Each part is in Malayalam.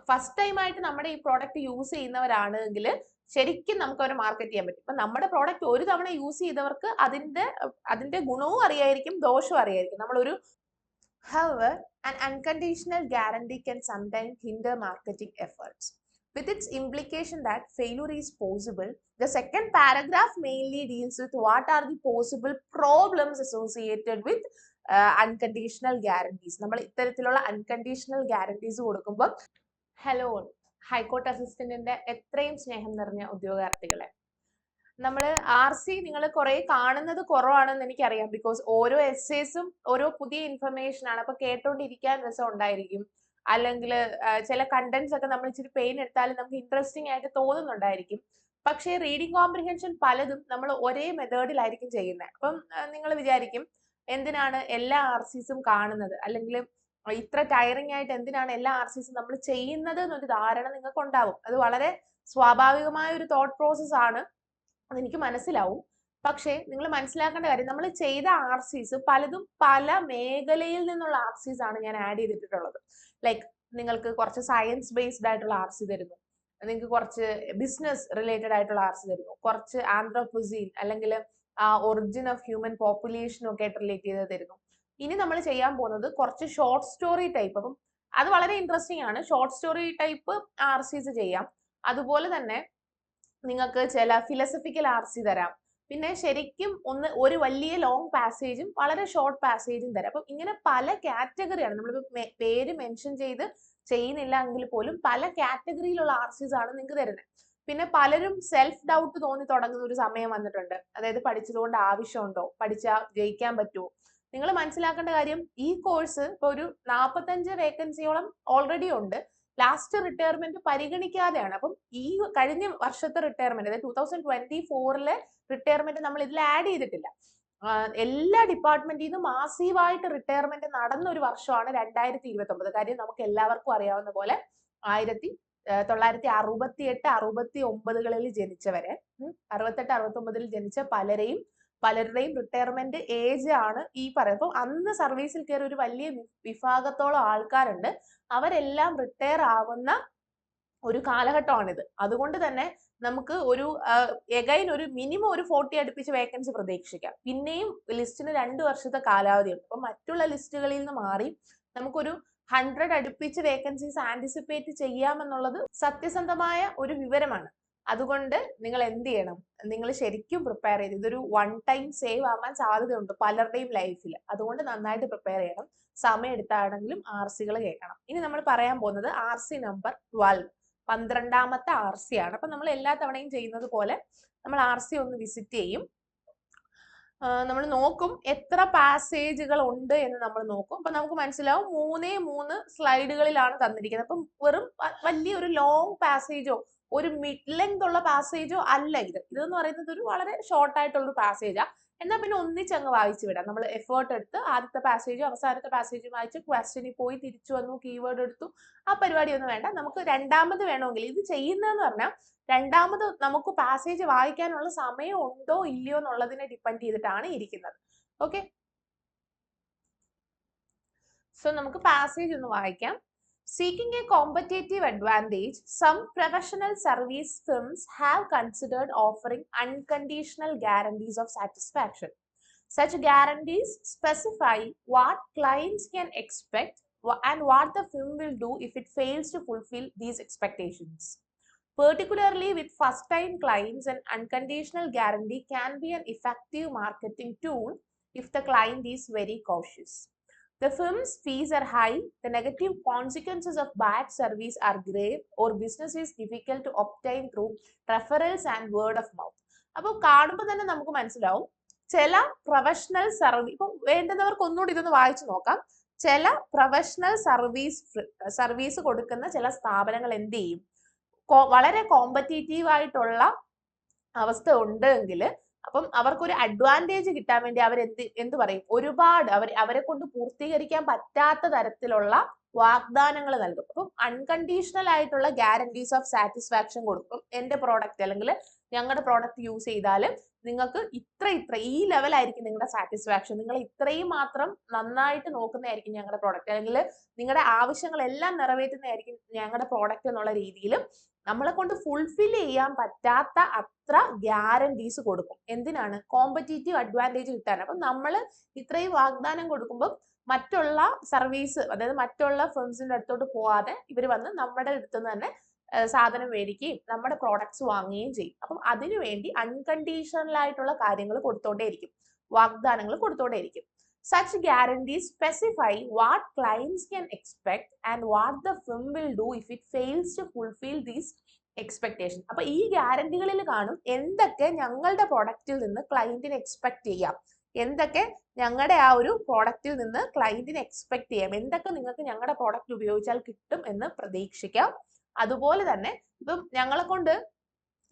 ഫസ്റ്റ് ടൈം ആയിട്ട് നമ്മുടെ ഈ പ്രോഡക്റ്റ് യൂസ് ചെയ്യുന്നവരാണെങ്കിൽ ശരിക്കും നമുക്ക് അവരെ മാർക്കറ്റ് ചെയ്യാൻ പറ്റും. ഇപ്പൊ നമ്മുടെ പ്രോഡക്റ്റ് ഒരു തവണ യൂസ് ചെയ്തവർക്ക് അതിന്റെ ഗുണവും അറിയായിരിക്കും, ദോഷവും അറിയായിരിക്കും. നമ്മളൊരു However, an unconditional guarantee can sometimes hinder marketing efforts. With its implication that failure is possible, the second paragraph mainly deals with what are the possible problems associated with unconditional guarantees. നമ്മൾ ഇത്തരത്തിലുള്ള അൺകണ്ടീഷണൽ ഗ്യാരണ്ടീസ് കൊടുക്കുമ്പോൾ ഹലോ ഹൈക്കോർട്ട് അസിസ്റ്റന്റിന്റെ എത്രയും സ്നേഹം നിറഞ്ഞ ഉദ്യോഗാർത്ഥികളെ, നമ്മൾ RC നിങ്ങൾ കുറെ കാണുന്നത് കുറവാണെന്ന് എനിക്കറിയാം. ബിക്കോസ് ഓരോ എസ്സേസും ഓരോ പുതിയ ഇൻഫർമേഷൻ ആണ്. അപ്പൊ കേട്ടോണ്ടിരിക്കാൻ രസം ഉണ്ടായിരിക്കും, അല്ലെങ്കിൽ ചില കണ്ടന്റ്സ് ഒക്കെ നമ്മൾ ഇച്ചിരി പെയിൻ എടുത്താലും നമുക്ക് ഇൻട്രസ്റ്റിംഗ് ആയിട്ട് തോന്നുന്നുണ്ടായിരിക്കും. പക്ഷേ റീഡിംഗ് കോംപ്രിഹെൻഷൻ പലതും നമ്മൾ ഒരേ മെത്തേഡിലായിരിക്കും ചെയ്യുന്നത്. അപ്പം നിങ്ങൾ വിചാരിക്കും എന്തിനാണ് എല്ലാ RCസും കാണുന്നത്, അല്ലെങ്കിൽ ഇത്ര ടയറിംഗ് ആയിട്ട് എന്തിനാണ് എല്ലാ RCസും നമ്മൾ ചെയ്യുന്നത് എന്നൊരു ധാരണ നിങ്ങൾക്ക് ഉണ്ടാവും. അത് വളരെ സ്വാഭാവികമായ ഒരു തോട്ട് പ്രോസസ് ആണ്, അതെനിക്ക് മനസ്സിലാവും. പക്ഷേ നിങ്ങൾ മനസ്സിലാക്കേണ്ട കാര്യം, നമ്മൾ ചെയ്ത RCs പലതും പല മേഖലയിൽ നിന്നുള്ള RCs ആണ് ഞാൻ ആഡ് ചെയ്തിട്ടുള്ളത്. ലൈക്ക് നിങ്ങൾക്ക് കുറച്ച് സയൻസ് ബേസ്ഡ് ആയിട്ടുള്ള RC തരുന്നു, നിങ്ങൾക്ക് കുറച്ച് ബിസിനസ് റിലേറ്റഡ് ആയിട്ടുള്ള RC തരുന്നു, കുറച്ച് ആന്ത്രോപോസീൻ അല്ലെങ്കിൽ ഒറിജിൻ ഓഫ് ഹ്യൂമൻ പോപ്പുലേഷൻ ഒക്കെ ആയിട്ട് റിലേറ്റ് ചെയ്ത് തരുന്നു. ഇനി നമ്മൾ ചെയ്യാൻ പോകുന്നത് കുറച്ച് ഷോർട്ട് സ്റ്റോറി ടൈപ്പ്. അപ്പം അത് വളരെ ഇൻട്രസ്റ്റിംഗ് ആണ്. ഷോർട്ട് സ്റ്റോറി ടൈപ്പ് RCs ചെയ്യാം. അതുപോലെ തന്നെ നിങ്ങൾക്ക് ചില ഫിലോസഫിക്കൽ RC തരാം. പിന്നെ ശരിക്കും ഒരു വലിയ ലോങ് പാസേജും വളരെ ഷോർട്ട് പാസേജും തരാം. അപ്പം ഇങ്ങനെ പല കാറ്റഗറിയാണ്. നമ്മളിപ്പോൾ പേര് മെൻഷൻ ചെയ്ത് ചെയ്യുന്നില്ല എങ്കിൽ പോലും പല കാറ്റഗറിയിലുള്ള RCs ആണ് നിങ്ങൾക്ക് തരുന്നത്. പിന്നെ പലരും സെൽഫ് ഡൗട്ട് തോന്നി തുടങ്ങുന്ന ഒരു സമയം വന്നിട്ടുണ്ട്. അതായത് പഠിച്ചതുകൊണ്ട് ആവശ്യമുണ്ടോ, പഠിച്ചാൽ ജയിക്കാൻ പറ്റുമോ? നിങ്ങൾ മനസ്സിലാക്കേണ്ട കാര്യം, ഈ കോഴ്സ് ഇപ്പോൾ ഒരു 45 വേക്കൻസിയോളം ഓൾറെഡി ഉണ്ട്. ലാസ്റ്റ് റിട്ടയർമെന്റ് പരിഗണിക്കാതെയാണ്. അപ്പം ഈ കഴിഞ്ഞ വർഷത്തെ റിട്ടയർമെന്റ്, അതായത് 2024 റിട്ടയർമെന്റ് നമ്മൾ ഇതിൽ ആഡ് ചെയ്തിട്ടില്ല. എല്ലാ ഡിപ്പാർട്ട്മെന്റിൽ നിന്നും മാസീവായിട്ട് റിട്ടയർമെന്റ് നടന്ന ഒരു വർഷമാണ് 2029. കാര്യം നമുക്ക് എല്ലാവർക്കും അറിയാവുന്ന പോലെ 1968 69കളിൽ ജനിച്ചവരെ, 68 69ൽ ജനിച്ച പലരുടെയും റിട്ടയർമെന്റ് ഏജ് ആണ് ഈ പറയുന്നത്. അപ്പം അന്ന് സർവീസിൽ കയറിയ ഒരു വലിയ വിഭാഗത്തോളം ആൾക്കാരുണ്ട്. അവരെല്ലാം റിട്ടയർ ആവുന്ന ഒരു കാലഘട്ടമാണിത്. അതുകൊണ്ട് തന്നെ നമുക്ക് ഒരു എഗൈൻ ഒരു മിനിമം ഒരു 40 അടുപ്പിച്ച് വേക്കൻസി പ്രതീക്ഷിക്കാം. പിന്നെയും ലിസ്റ്റിന് 2 വർഷത്തെ കാലാവധിയുണ്ട്. അപ്പം മറ്റുള്ള ലിസ്റ്റുകളിൽ നിന്ന് മാറി നമുക്കൊരു 100 അടുപ്പിച്ച് വേക്കൻസീസ് ആന്റിസിപ്പേറ്റ് ചെയ്യാമെന്നുള്ളത് സത്യസന്ധമായ ഒരു വിവരമാണ്. അതുകൊണ്ട് നിങ്ങൾ എന്ത് ചെയ്യണം, നിങ്ങൾ ശരിക്കും പ്രിപ്പയർ ചെയ്ത്, ഇതൊരു വൺ ടൈം സേവ് ആവാൻ സാധ്യതയുണ്ട് പലരുടെയും ലൈഫിൽ. അതുകൊണ്ട് നന്നായിട്ട് പ്രിപ്പയർ ചെയ്യണം. സമയം എടുത്താണെങ്കിലും RCകൾ കേൾക്കണം. ഇനി നമ്മൾ പറയാൻ പോകുന്നത് RC നമ്പർ 12, 12ാമത്തെ RC ആണ്. അപ്പൊ നമ്മൾ എല്ലാ തവണയും ചെയ്യുന്നത് പോലെ നമ്മൾ RC ഒന്ന് വിസിറ്റ് ചെയ്യും. നമ്മൾ നോക്കും എത്ര പാസേജുകൾ ഉണ്ട് എന്ന് നമ്മൾ നോക്കും. അപ്പൊ നമുക്ക് മനസ്സിലാവും 3 സ്ലൈഡുകളിലാണ് തന്നിരിക്കുന്നത്. അപ്പം വെറും വലിയൊരു ലോങ് പാസേജോ ഒരു മിഡ് ലെങ്ത് ഉള്ള പാസേജോ അല്ല ഇത്. ഇതെന്ന് പറയുന്നത് ഒരു വളരെ ഷോർട്ട് ആയിട്ടുള്ള ഒരു പാസേജാ. എന്നാൽ പിന്നെ ഒന്നിച്ചങ്ങ് വായിച്ചു വിടാം. നമ്മൾ എഫേർട്ട് എടുത്ത് ആദ്യത്തെ പാസേജും അവസാനത്തെ പാസേജും വായിച്ച് ക്വസ്റ്റ്യനിൽ പോയി തിരിച്ചു വന്നു, കീവേഡ് എടുത്തു, ആ പരിപാടിയൊന്നും വേണ്ട. നമുക്ക് രണ്ടാമത് വേണമെങ്കിൽ ഇത് ചെയ്യുന്നതെന്ന് പറഞ്ഞാൽ, രണ്ടാമത് നമുക്ക് പാസേജ് വായിക്കാനുള്ള സമയം ഉണ്ടോ ഇല്ലയോ എന്നുള്ളതിനെ ഡിപ്പെൻഡ് ചെയ്തിട്ടാണ് ഇരിക്കുന്നത്. ഓക്കെ, സോ നമുക്ക് പാസേജ് ഒന്ന് വായിക്കാം. Seeking a competitive advantage, some professional service firms have considered offering unconditional guarantees of satisfaction. Such guarantees specify what clients can expect and what the firm will do if it fails to fulfill these expectations. Particularly with first-time clients, an unconditional guarantee can be an effective marketing tool if the client is very cautious. The firm's fees are high, the negative consequences of bad service are grave, or business is difficult to obtain through referrals and word of mouth. അപ്പോൾ കാണുമ്പോൾ തന്നെ നമുക്ക് മനസ്സിലാവും ചില പ്രൊഫഷണൽ സർവീസ്, ഇപ്പൊ വേണ്ടുന്നവർക്ക് ഒന്നുകൂടി ഇതൊന്ന് വായിച്ചു നോക്കാം. ചില പ്രൊഫഷണൽ സർവീസ് കൊടുക്കുന്ന ചില സ്ഥാപനങ്ങൾ എന്ത് ചെയ്യും, വളരെ കോമ്പറ്റീറ്റീവ് ആയിട്ടുള്ള അവസ്ഥ ഉണ്ടെങ്കിൽ അപ്പം അവർക്കൊരു അഡ്വാൻറ്റേജ് കിട്ടാൻ വേണ്ടി അവർ എന്ത് പറയും, ഒരുപാട് അവരെ കൊണ്ട് പൂർത്തീകരിക്കാൻ പറ്റാത്ത തരത്തിലുള്ള വാഗ്ദാനങ്ങൾ നൽകും. അപ്പം അൺകണ്ടീഷണൽ ആയിട്ടുള്ള ഗ്യാരണ്ടീസ് ഓഫ് സാറ്റിസ്ഫാക്ഷൻ കൊടുക്കും. എന്റെ പ്രോഡക്റ്റ് അല്ലെങ്കിൽ ഞങ്ങളുടെ പ്രോഡക്റ്റ് യൂസ് ചെയ്താൽ നിങ്ങൾക്ക് ഇത്ര ഈ ലെവലായിരിക്കും നിങ്ങളുടെ സാറ്റിസ്ഫാക്ഷൻ, നിങ്ങൾ ഇത്രയും മാത്രം നന്നായിട്ട് നോക്കുന്നതായിരിക്കും ഞങ്ങളുടെ പ്രോഡക്റ്റ്, അല്ലെങ്കിൽ നിങ്ങളുടെ ആവശ്യങ്ങളെല്ലാം നിറവേറ്റുന്നതായിരിക്കും ഞങ്ങളുടെ പ്രോഡക്റ്റ് എന്നുള്ള രീതിയിൽ നമ്മളെ കൊണ്ട് ഫുൾഫിൽ ചെയ്യാൻ പറ്റാത്ത അത്ര ഗ്യാരണ്ടീസ് കൊടുക്കും. എന്തിനാണ്? കോമ്പറ്റീറ്റീവ് അഡ്വാൻറ്റേജ് കിട്ടാൻ. അപ്പം നമ്മൾ ഇത്രയും വാഗ്ദാനം കൊടുക്കുമ്പോൾ മറ്റുള്ള സർവീസ്, അതായത് മറ്റുള്ള ഫേംസിന്റെ അടുത്തോട്ട് പോവാതെ ഇവർ വന്ന് നമ്മുടെ അടുത്ത് നിന്ന് തന്നെ സാധനം മേടിക്കുകയും നമ്മുടെ പ്രോഡക്ട്സ് വാങ്ങുകയും ചെയ്യും. അപ്പം അതിനുവേണ്ടി അൺകണ്ടീഷണൽ ആയിട്ടുള്ള കാര്യങ്ങൾ കൊടുത്തോണ്ടേയിരിക്കും, വാഗ്ദാനങ്ങൾ കൊടുത്തോണ്ടേയിരിക്കും. Such guarantees specify what clients can expect and what the firm will do if it fails to fulfill these expectations. അപ്പൊ ഈ ഗ്യാരണ്ടികളിൽ കാണും എന്തൊക്കെ ഞങ്ങളുടെ പ്രോഡക്റ്റിൽ നിന്ന് ക്ലയന്റിന് എക്സ്പെക്ട് ചെയ്യാം, എന്തൊക്കെ ഞങ്ങളുടെ ആ ഒരു പ്രോഡക്റ്റിൽ നിന്ന് ക്ലയന്റിന് എക്സ്പെക്ട് ചെയ്യാം, എന്തൊക്കെ നിങ്ങൾക്ക് ഞങ്ങളുടെ പ്രോഡക്റ്റ് ഉപയോഗിച്ചാൽ കിട്ടും എന്ന് പ്രതീക്ഷിക്കാം. അതുപോലെ തന്നെ ഇപ്പം ഞങ്ങളെ കൊണ്ട്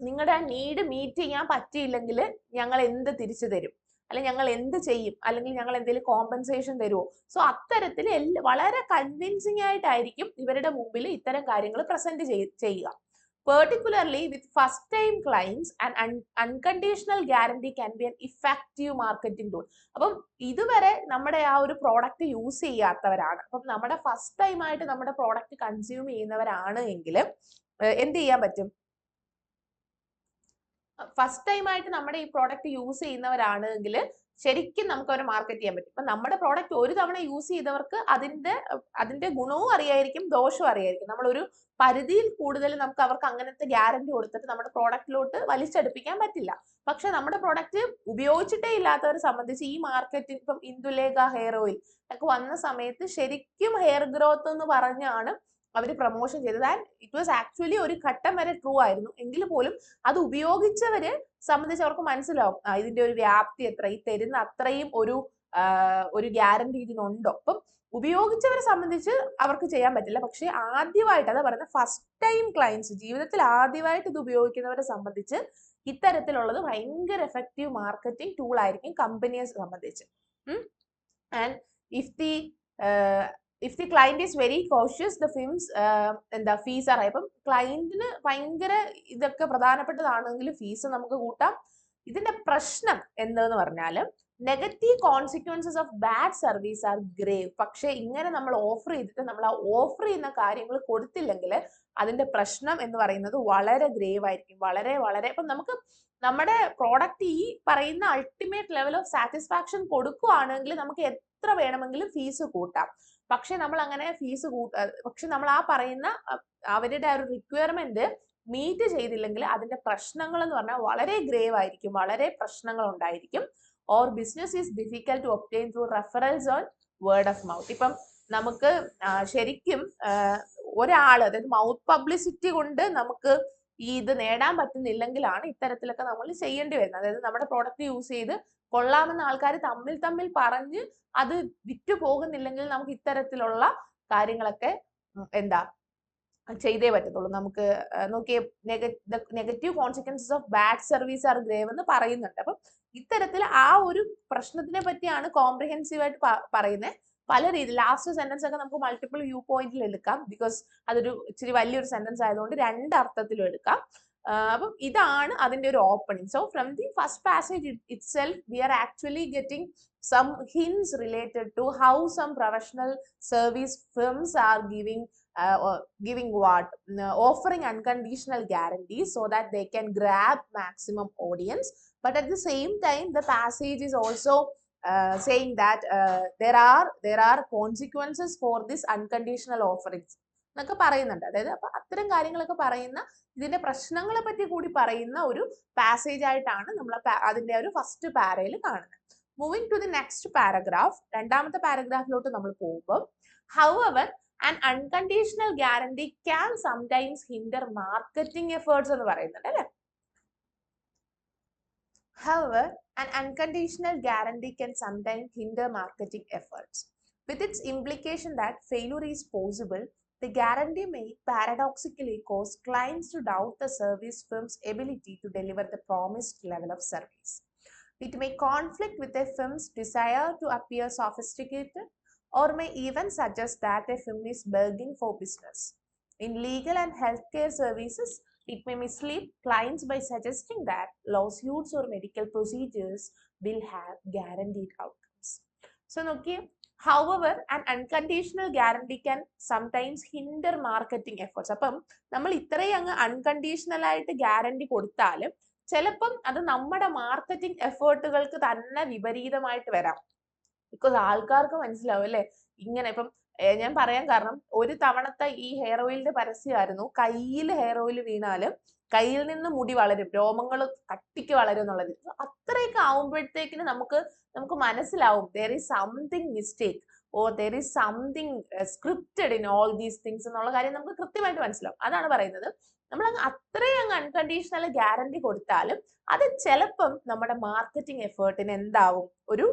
നിങ്ങളുടെ ആ നീഡ് മീറ്റ് ചെയ്യാൻ പറ്റിയില്ലെങ്കിൽ ഞങ്ങൾ എന്ത് തിരിച്ചു തരും, അല്ലെങ്കിൽ ഞങ്ങൾ എന്ത് ചെയ്യും, അല്ലെങ്കിൽ ഞങ്ങൾ എന്തെങ്കിലും കോമ്പൻസേഷൻ തരുമോ? സോ അത്തരത്തിൽ വളരെ കൺവിൻസിങ് ആയിട്ടായിരിക്കും ഇവരുടെ മുമ്പിൽ ഇത്തരം കാര്യങ്ങൾ പ്രസന്റ് ചെയ്യുക. Particularly with first time clients, an unconditional guarantee can be an effective marketing tool. അപ്പം ഇതുവരെ നമ്മുടെ ആ ഒരു പ്രോഡക്റ്റ് യൂസ് ചെയ്യാത്തവരാണ്, അപ്പം നമ്മുടെ ഫസ്റ്റ് ടൈം ആയിട്ട് നമ്മുടെ പ്രോഡക്റ്റ് കൺസ്യൂം ചെയ്യുന്നവരാണ് എങ്കിൽ എന്ത് ചെയ്യാൻ പറ്റും? ഫസ്റ്റ് ടൈം ആയിട്ട് നമ്മുടെ ഈ പ്രോഡക്റ്റ് യൂസ് ചെയ്യുന്നവരാണെങ്കിൽ ശരിക്കും നമുക്ക് അവരെ മാർക്കറ്റ് ചെയ്യാൻ പറ്റും. ഇപ്പൊ നമ്മുടെ പ്രോഡക്റ്റ് ഒരു തവണ യൂസ് ചെയ്തവർക്ക് അതിന്റെ ഗുണവും അറിയായിരിക്കും, ദോഷവും അറിയായിരിക്കും. നമ്മളൊരു പരിധിയിൽ കൂടുതൽ നമുക്ക് അവർക്ക് അങ്ങനത്തെ ഗ്യാരണ്ടി കൊടുത്തിട്ട് നമ്മുടെ പ്രോഡക്റ്റിലോട്ട് വലിച്ചെടുപ്പിക്കാൻ പറ്റില്ല. പക്ഷെ നമ്മുടെ പ്രോഡക്റ്റ് ഉപയോഗിച്ചിട്ടേ ഇല്ലാത്തവരെ സംബന്ധിച്ച് ഈ മാർക്കറ്റിൽ ഇപ്പം ഇന്ദുലേഖ ഹെയർ ഓയിൽ ഒക്കെ വന്ന സമയത്ത് ശരിക്കും ഹെയർ ഗ്രോത്ത് എന്ന് പറഞ്ഞാണ് അവർ പ്രൊമോഷൻ ചെയ്തത്. ആൻഡ് ഇറ്റ് വാസ് ആക്ച്വലി ഒരു ഘട്ടം വരെ ട്രൂ ആയിരുന്നു. എങ്കിൽ പോലും അത് ഉപയോഗിച്ചവരെ സംബന്ധിച്ച് അവർക്ക് മനസ്സിലാവും ഇതിന്റെ ഒരു വ്യാപ്തി എത്ര, ഈ തരുന്ന അത്രയും ഒരു ഗ്യാരണ്ടി ഇതിനുണ്ടോ. അപ്പം ഉപയോഗിച്ചവരെ സംബന്ധിച്ച് അവർക്ക് ചെയ്യാൻ പറ്റില്ല. പക്ഷെ ആദ്യമായിട്ട്, അതാ പറയുന്നത്, ഫസ്റ്റ് ടൈം ക്ലയൻസ്, ജീവിതത്തിൽ ആദ്യമായിട്ട് ഇത് ഉപയോഗിക്കുന്നവരെ സംബന്ധിച്ച് ഇത്തരത്തിലുള്ളത് ഭയങ്കര എഫക്റ്റീവ് മാർക്കറ്റിംഗ് ടൂൾ ആയിരിക്കും കമ്പനിയെ സംബന്ധിച്ച്. And if the client is very cautious, the firms എന്താ ഫീസ് are high. അപ്പം ക്ലയന്റിന് ഭയങ്കര ഇതൊക്കെ പ്രധാനപ്പെട്ടതാണെങ്കിൽ ഫീസ് നമുക്ക് കൂട്ടാം. ഇതിന്റെ പ്രശ്നം എന്തെന്ന് പറഞ്ഞാൽ negative consequences of bad service are grave. പക്ഷെ ഇങ്ങനെ നമ്മൾ ഓഫർ ചെയ്തിട്ട് നമ്മൾ ആ ഓഫർ ചെയ്യുന്ന കാര്യങ്ങൾ കൊടുത്തില്ലെങ്കിൽ അതിന്റെ പ്രശ്നം എന്ന് പറയുന്നത് വളരെ ഗ്രേവ് ആയിരിക്കും, വളരെ വളരെ. ഇപ്പം നമുക്ക് നമ്മുടെ പ്രോഡക്റ്റ് ഈ പറയുന്ന അൾട്ടിമേറ്റ് ലെവൽ ഓഫ് സാറ്റിസ്ഫാക്ഷൻ കൊടുക്കുകയാണെങ്കിൽ നമുക്ക് എത്ര വേണമെങ്കിലും ഫീസ് കൂട്ടാം. പക്ഷെ നമ്മൾ അങ്ങനെ ഫീസ് പക്ഷെ നമ്മൾ ആ പറയുന്ന അവരുടെ ആ ഒരു റിക്വയർമെന്റ് മീറ്റ് ചെയ്തില്ലെങ്കിൽ അതിന്റെ പ്രശ്നങ്ങൾ എന്ന് പറഞ്ഞാൽ വളരെ ഗ്രേവ് ആയിരിക്കും, വളരെ പ്രശ്നങ്ങൾ ഉണ്ടായിരിക്കും. Or business is difficult to obtain through referrals on word of mouth. ഇപ്പം നമുക്ക് ശരിക്കും ഒരാൾ, അതായത് മൗത്ത് പബ്ലിസിറ്റി കൊണ്ട് നമുക്ക് ഇത് നേടാൻ പറ്റുന്നില്ലെങ്കിലാണ് ഇത്തരത്തിലൊക്കെ നമ്മൾ ചെയ്യേണ്ടി വരുന്നത്. അതായത് നമ്മുടെ പ്രോഡക്റ്റ് യൂസ് ചെയ്ത് കൊള്ളാമെന്ന ആൾക്കാർ തമ്മിൽ പറഞ്ഞ് അത് വിറ്റു പോകുന്നില്ലെങ്കിൽ നമുക്ക് ഇത്തരത്തിലുള്ള കാര്യങ്ങളൊക്കെ എന്താ ചെയ്തേ പറ്റത്തുള്ളൂ. നമുക്ക് നോക്കിയ negative consequences of bad service are grave എന്ന് പറയുന്നുണ്ട്. അപ്പം ഇത്തരത്തിൽ ആ ഒരു പ്രശ്നത്തിനെ പറ്റിയാണ് കോംപ്രിഹെൻസീവ് ആയിട്ട് പറയുന്നത്. പല രീതിയിൽ ലാസ്റ്റ് സെന്റൻസ് ഒക്കെ നമുക്ക് മൾട്ടിപ്പിൾ വ്യൂ പോയിന്റിൽ എടുക്കാം, ബിക്കോസ് അതൊരു ഇച്ചിരി വലിയൊരു സെന്റൻസ് ആയതുകൊണ്ട് രണ്ട് അർത്ഥത്തിലും എടുക്കാം. അപ്പം ഇതാണ് അതിന്റെ ഒരു opening. So from the first passage itself we are actually getting some hints related to how some professional service firms are giving what offering unconditional guarantees so that they can grab maximum audience. But at the same time the passage is also saying that there are consequences for this unconditional offerings എന്നൊക്കെ പറയുന്നുണ്ട്. അതായത് അപ്പൊ അത്തരം കാര്യങ്ങളൊക്കെ പറയുന്ന ഇതിന്റെ പ്രശ്നങ്ങളെ പറ്റി കൂടി പറയുന്ന ഒരു പാസേജ് ആയിട്ടാണ് നമ്മൾ അതിന്റെ ഒരു ഫസ്റ്റ് പാരയിൽ കാണുന്നത്. Moving to the next paragraph, രണ്ടാമത്തെ പാരഗ്രാഫിലോട്ട് നമ്മൾ പോകുമ്പോൾ, however an unconditional guarantee can sometimes hinder marketing efforts എന്ന് പറയുന്നുണ്ട് അല്ലേ. However an unconditional guarantee can sometimes hinder marketing efforts with its implication that failure is possible. The guarantee may paradoxically cause clients to doubt the service firm's ability to deliver the promised level of service. It may conflict with a firm's desire to appear sophisticated, or may even suggest that a firm is begging for business. In legal and healthcare services, It may mislead clients by suggesting that lawsuits or medical procedures will have guaranteed outcomes. So, നോക്കിയേ, however, an unconditional guarantee can sometimes hinder marketing efforts. അപ്പം നമ്മൾ ഇത്രയും അങ്ങ് അൺകണ്ടീഷണൽ ആയിട്ട് ഗ്യാരണ്ടി കൊടുത്താലും ചിലപ്പം അത് നമ്മുടെ മാർക്കറ്റിംഗ് എഫേർട്ടുകൾക്ക് തന്നെ വിപരീതമായിട്ട് വരാം. ബിക്കോസ് ആൾക്കാർക്ക് മനസ്സിലാവും അല്ലെ, ഇങ്ങനെ ഇപ്പം ഞാൻ പറയാൻ കാരണം, ഒരു തവണത്തെ ഈ ഹെയർ ഓയിലിന്റെ പരസ്യമായിരുന്നു, കയ്യിൽ ഹെയർ ഓയിൽ വീണാലും കയ്യിൽ നിന്ന് മുടി വളരും, രോമങ്ങൾ കട്ടിക്ക് വളരും എന്നുള്ളത്. അത്രയൊക്കെ ആവുമ്പോഴത്തേക്കിന് നമുക്ക് മനസ്സിലാവും there is something mistake or there is something scripted in all these things എന്നുള്ള കാര്യം നമുക്ക് കൃത്യമായിട്ട് മനസ്സിലാവും. അതാണ് പറയുന്നത്, നമ്മൾ അത്രയും അങ്ങ് അൺകണ്ടീഷണൽ ഗ്യാരണ്ടി കൊടുത്താലും അത് ചിലപ്പം നമ്മുടെ മാർക്കറ്റിംഗ് എഫേർട്ടിന് എന്താവും,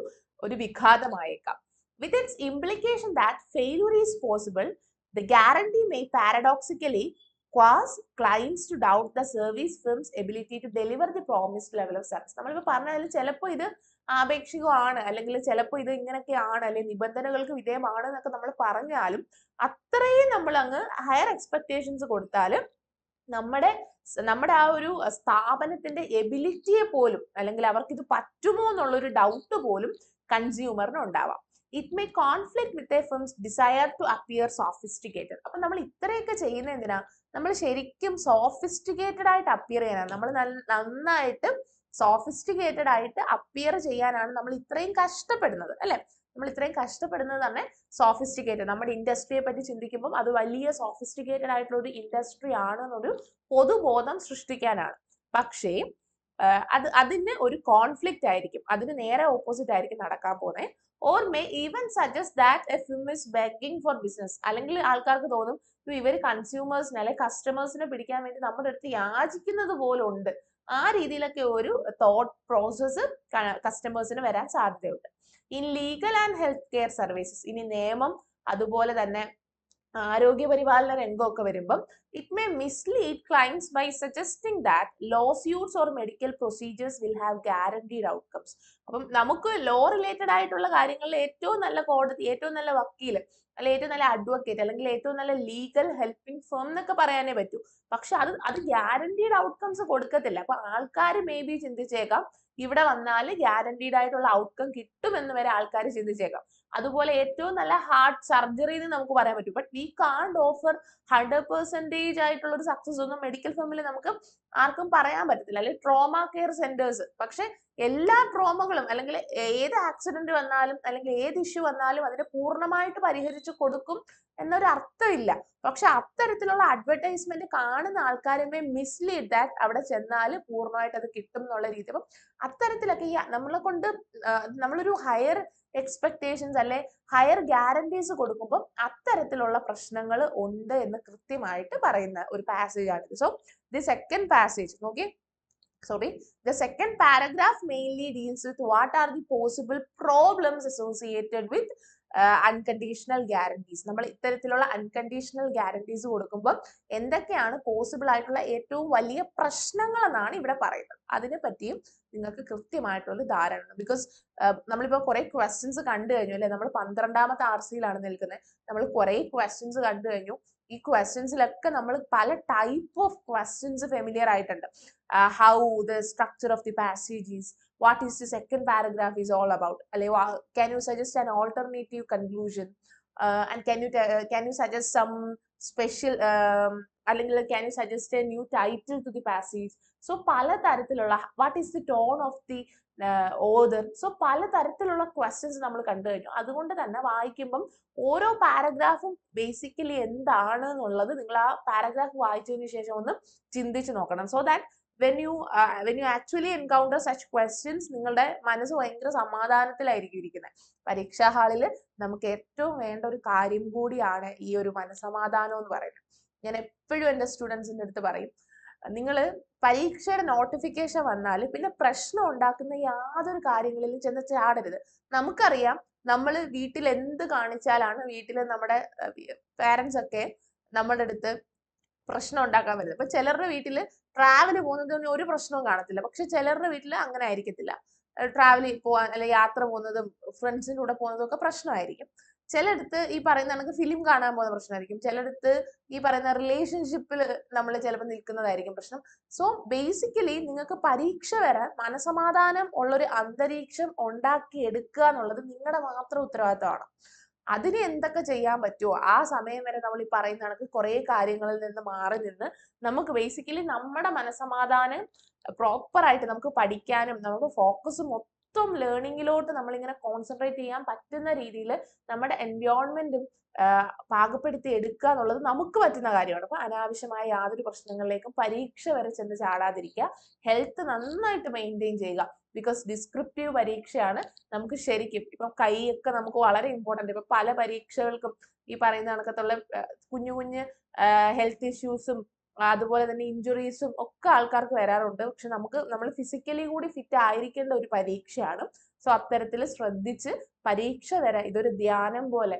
ഒരു വിഘാതമായേക്കാം. With its implication that failure is possible, the guarantee may paradoxically cause clients to doubt the service firm's ability to deliver the promised level of service. നമ്മളിപ്പോൾ പറഞ്ഞാൽ ചിലപ്പോൾ ഇത് ആപേക്ഷികമാണ്, അല്ലെങ്കിൽ ചിലപ്പോൾ ഇത് ഇങ്ങനെയൊക്കെയാണ്, അല്ലെങ്കിൽ നിബന്ധനകൾക്ക് വിധേയമാണ് എന്നൊക്കെ നമ്മൾ പറഞ്ഞാലും അത്രയും നമ്മൾ അങ്ങ് ഹയർ എക്സ്പെക്ടേഷൻസ് കൊടുത്താലും നമ്മുടെ ആ ഒരു സ്ഥാപനത്തിന്റെ എബിലിറ്റിയെ പോലും, അല്ലെങ്കിൽ അവർക്ക് ഇത് പറ്റുമോ എന്നുള്ളൊരു ഡൗട്ട് പോലും കൺസ്യൂമറിന് ഉണ്ടാവാം. It may conflict with a firm's desire to appear sophisticated. അപ്പൊ നമ്മൾ ഇത്രയൊക്കെ ചെയ്യുന്ന എന്തിനാ, നമ്മൾ ശരിക്കും സോഫിസ്റ്റിക്കേറ്റഡ് ആയിട്ട് അപ്പിയർ ചെയ്യാനാണ്, നമ്മൾ നന്നായിട്ട് സോഫിസ്റ്റിക്കേറ്റഡ് ആയിട്ട് അപ്പിയർ ചെയ്യാനാണ് നമ്മൾ ഇത്രയും കഷ്ടപ്പെടുന്നത് അല്ലെ. നമ്മൾ ഇത്രയും കഷ്ടപ്പെടുന്നത് തന്നെ സോഫിസ്റ്റിക്കേറ്റഡ്, നമ്മുടെ ഇൻഡസ്ട്രിയെ പറ്റി ചിന്തിക്കുമ്പോൾ അത് വലിയ സോഫിസ്റ്റിക്കേറ്റഡ് ആയിട്ടുള്ള ഒരു ഇൻഡസ്ട്രി ആണെന്നൊരു പൊതുബോധം സൃഷ്ടിക്കാനാണ്. പക്ഷേ അതിന് ഒരു കോൺഫ്ലിക്റ്റ് ആയിരിക്കും, അതിന് നേരെ ഓപ്പോസിറ്റ് ആയിരിക്കും നടക്കാൻ പോകുന്നത്. Or may even suggest that a firm is begging for business. അല്ലെങ്കിൽ ആൾക്കാർക്ക് തോന്നും ഇവർ കൺസ്യൂമേഴ്സിനെ അല്ലെ കസ്റ്റമേഴ്സിനെ പിടിക്കാൻ വേണ്ടി നമ്മുടെ അടുത്ത് യാചിക്കുന്നത് പോലെ ഉണ്ട്. ആ രീതിയിലൊക്കെ ഒരു തോട്ട് പ്രോസസ്സ് കസ്റ്റമേഴ്സിന് വരാൻ സാധ്യതയുണ്ട്. In legal and health care services, ഇനി നിയമം അതുപോലെ തന്നെ ആരോഗ്യപരിപാലന രംഗമൊക്കെ വരുമ്പം it may mislead clients by suggesting that lawsuits or medical procedures will have guaranteed outcomes. അപ്പം നമുക്ക് ലോ റിലേറ്റഡ് ആയിട്ടുള്ള കാര്യങ്ങളിൽ ഏറ്റവും നല്ല കോടതി, ഏറ്റവും നല്ല വക്കീല്, അല്ലെങ്കിൽ ഏറ്റവും നല്ല അഡ്വക്കേറ്റ്, അല്ലെങ്കിൽ ഏറ്റവും നല്ല ലീഗൽ ഹെൽപ്പിംഗ് ഫേം എന്നൊക്കെ പറയാനേ പറ്റൂ. പക്ഷെ അത് ഗ്യാരണ്ടീഡ് ഔട്ട്കംസ് കൊടുക്കത്തില്ല. അപ്പൊ ആൾക്കാർ മേ ബി ചിന്തിച്ചേക്കാം ഇവിടെ വന്നാൽ ഗ്യാരണ്ടീഡ് ആയിട്ടുള്ള ഔട്ട്കം കിട്ടുമെന്ന് വരെ ആൾക്കാർ ചിന്തിച്ചേക്കാം. അതുപോലെ ഏറ്റവും നല്ല ഹാർട്ട് സർജറി എന്ന് നമുക്ക് പറയാൻ പറ്റും. ബട്ട് വി കാണ്ട് ഓഫർ 100% ആയിട്ടുള്ള ഒരു സക്സസ് ഒന്നും മെഡിക്കൽ ഫേമിൽ നമുക്ക് ആർക്കും പറയാൻ പറ്റത്തില്ല. അല്ലെങ്കിൽ ട്രോമ കെയർ സെന്റേഴ്സ്, പക്ഷെ എല്ലാ ട്രോമകളും അല്ലെങ്കിൽ ഏത് ആക്സിഡന്റ് വന്നാലും അല്ലെങ്കിൽ ഏത് ഇഷ്യൂ വന്നാലും അതിനെ പൂർണ്ണമായിട്ട് പരിഹരിച്ചു കൊടുക്കും എന്നൊരു അർത്ഥമില്ല. പക്ഷെ അത്തരത്തിലുള്ള അഡ്വർടൈസ്മെന്റ് കാണുന്ന ആൾക്കാരെ മിസ്ലീഡ് ദാറ്റ് അവിടെ ചെന്നാൽ പൂർണ്ണമായിട്ട് അത് കിട്ടും എന്നുള്ള രീതി. അപ്പം അത്തരത്തിലൊക്കെ നമ്മളെ കൊണ്ട് നമ്മളൊരു ഹയർ എക്സ്പെക്ടേഷൻസ് അല്ലെ ഹയർ ഗ്യാരണ്ടീസ് കൊടുക്കുമ്പോൾ അത്തരത്തിലുള്ള പ്രശ്നങ്ങൾ ഉണ്ട് എന്ന് കൃത്യമായിട്ട് പറയുന്ന ഒരു പാസേജ് ആണിത്. സോ ദി സെക്കൻഡ് പാസേജ് നോക്കി, the second paragraph mainly deals with what are the possible problems associated with unconditional guarantees. നമ്മൾ ഇത്തരത്തിലുള്ള അൺകണ്ടീഷണൽ ഗ്യാരണ്ടീസ് കൊടുക്കുമ്പോൾ എന്തൊക്കെയാണ് പോസിബിൾ ആയിട്ടുള്ള ഏറ്റവും വലിയ പ്രശ്നങ്ങൾ എന്നാണ് ഇവിടെ പറയുന്നത്. അതിനെ പറ്റിയും നിങ്ങൾക്ക് കൃത്യമായിട്ടുള്ള ധാരണ ഉണ്ട്. ബിക്കോസ് നമ്മളിപ്പോൾ കുറെ ക്വസ്റ്റ്യൻസ് കണ്ടു കഴിഞ്ഞു അല്ലെ, നമ്മൾ 12ാമത്തെ RC-യിലാണ് നിൽക്കുന്നത്. നമ്മൾ കുറെ ക്വസ്റ്റ്യൻസ് കണ്ടു കഴിഞ്ഞു. ഈ ക്വസ്റ്റ്യൻസിലൊക്കെ നമ്മൾ പല ടൈപ്പ് ഓഫ് ക്വസ്റ്റ്യൻസ് ഫെമിലിയർ ആയിട്ടുണ്ട്. How the structure of the passage is, what is the second paragraph is all about, can you suggest an alternative conclusion, and can you suggest some special അല്ലെങ്കിൽ can you suggest a new title to the passage. So പല തരത്തിലുള്ള what is the tone of the author. So പല തരത്തിലുള്ള ക്വസ്റ്റ്യൻസ് നമ്മൾ കണ്ടു കഴിഞ്ഞു. അതുകൊണ്ട് തന്നെ വായിക്കുമ്പം ഓരോ പാരഗ്രാഫും ബേസിക്കലി എന്താണ് എന്നുള്ളത് നിങ്ങൾ ആ പാരഗ്രാഫ് വായിച്ചതിന് ശേഷം ഒന്ന് ചിന്തിച്ച് നോക്കണം. So that when you actually encounter such questions, നിങ്ങളുടെ മനസ്സ് ഭയങ്കര സമാധാനത്തിലായിരിക്കും ഇരിക്കുന്നത്. പരീക്ഷാ ഹാളിൽ നമുക്ക് ഏറ്റവും വേണ്ട ഒരു കാര്യം കൂടിയാണ് ഈ ഒരു മനസ്സമാധാനം എന്ന് പറയുന്നത്. ഞാൻ എപ്പോഴും എൻ്റെ സ്റ്റുഡൻസിൻ്റെ അടുത്ത് പറയും, നിങ്ങൾ പരീക്ഷയുടെ നോട്ടിഫിക്കേഷൻ വന്നാൽ പിന്നെ പ്രശ്നം ഉണ്ടാക്കുന്ന യാതൊരു കാര്യങ്ങളിലും ചെന്ന് ചാടരുത്. നമുക്കറിയാം നമ്മൾ വീട്ടിൽ എന്ത് കാണിച്ചാലാണ് വീട്ടിൽ നമ്മുടെ പാരൻസ് ഒക്കെ നമ്മുടെ അടുത്ത് പ്രശ്നം ഉണ്ടാക്കാൻ വരുന്നത്. ഇപ്പൊ ചിലരുടെ വീട്ടിൽ ട്രാവൽ പോകുന്നതിന് ഒരു പ്രശ്നവും കാണത്തില്ല, പക്ഷെ ചിലരുടെ വീട്ടിൽ അങ്ങനെ ആയിരിക്കത്തില്ല. ട്രാവൽ പോവാൻ അല്ലെങ്കിൽ യാത്ര പോകുന്നതും ഫ്രണ്ട്സിൻ്റെ കൂടെ പോകുന്നതും ഒക്കെ പ്രശ്നമായിരിക്കും. ചിലടത്ത് ഈ പറയുന്ന കണക്ക് ഫിലിം കാണാൻ പോകുന്ന പ്രശ്നമായിരിക്കും, ചിലടത്ത് ഈ പറയുന്ന റിലേഷൻഷിപ്പിൽ നമ്മൾ ചിലപ്പോൾ നിൽക്കുന്നതായിരിക്കും പ്രശ്നം. സോ ബേസിക്കലി നിങ്ങൾക്ക് പരീക്ഷ വരാൻ മനസമാധാനം ഉള്ളൊരു അന്തരീക്ഷം ഉണ്ടാക്കി എടുക്കുക എന്നുള്ളത് നിങ്ങളുടെ മാത്രം ഉത്തരവാദിത്തമാണ്. അതിന് എന്തൊക്കെ ചെയ്യാൻ പറ്റുമോ ആ സമയം വരെ നമ്മൾ ഈ പറയുന്ന കണക്ക് കുറെ കാര്യങ്ങളിൽ നിന്ന് മാറി നിന്ന് നമുക്ക് ബേസിക്കലി നമ്മുടെ മനസമാധാനം പ്രോപ്പർ ആയിട്ട് നമുക്ക് പഠിക്കാനും നമുക്ക് ഫോക്കസ് മൊത്തം ലേണിങ്ങിലോട്ട് നമ്മളിങ്ങനെ കോൺസെൻട്രേറ്റ് ചെയ്യാൻ പറ്റുന്ന രീതിയിൽ നമ്മുടെ എൻവയോൺമെന്റും പാകപ്പെടുത്തി എടുക്കുക എന്നുള്ളത് നമുക്ക് പറ്റുന്ന കാര്യമാണ്. അപ്പൊ അനാവശ്യമായ യാതൊരു പ്രശ്നങ്ങളിലേക്കും പരീക്ഷ വരെ ചെന്ന് ചാടാതിരിക്കുക, ഹെൽത്ത് നന്നായിട്ട് മെയിൻറ്റെയിൻ ചെയ്യുക. ബിക്കോസ് ഡിസ്ക്രിപ്റ്റീവ് പരീക്ഷയാണ് നമുക്ക് ശരിക്കും ഇപ്പം കൈയൊക്കെ നമുക്ക് വളരെ ഇമ്പോർട്ടന്റ്. ഇപ്പൊ പല പരീക്ഷകൾക്കും ഈ പറയുന്ന കണക്കത്തുള്ള കുഞ്ഞു കുഞ്ഞ് ഹെൽത്ത് ഇഷ്യൂസും അതുപോലെ തന്നെ ഇഞ്ചുറീസും ഒക്കെ ആൾക്കാർക്ക് വരാറുണ്ട്. പക്ഷെ നമ്മൾ ഫിസിക്കലി കൂടി ഫിറ്റ് ആയിരിക്കേണ്ട ഒരു പരീക്ഷയാണ്. സോ അത്തരത്തിൽ ശ്രദ്ധിച്ച് പരീക്ഷ വരെ ഇതൊരു ധ്യാനം പോലെ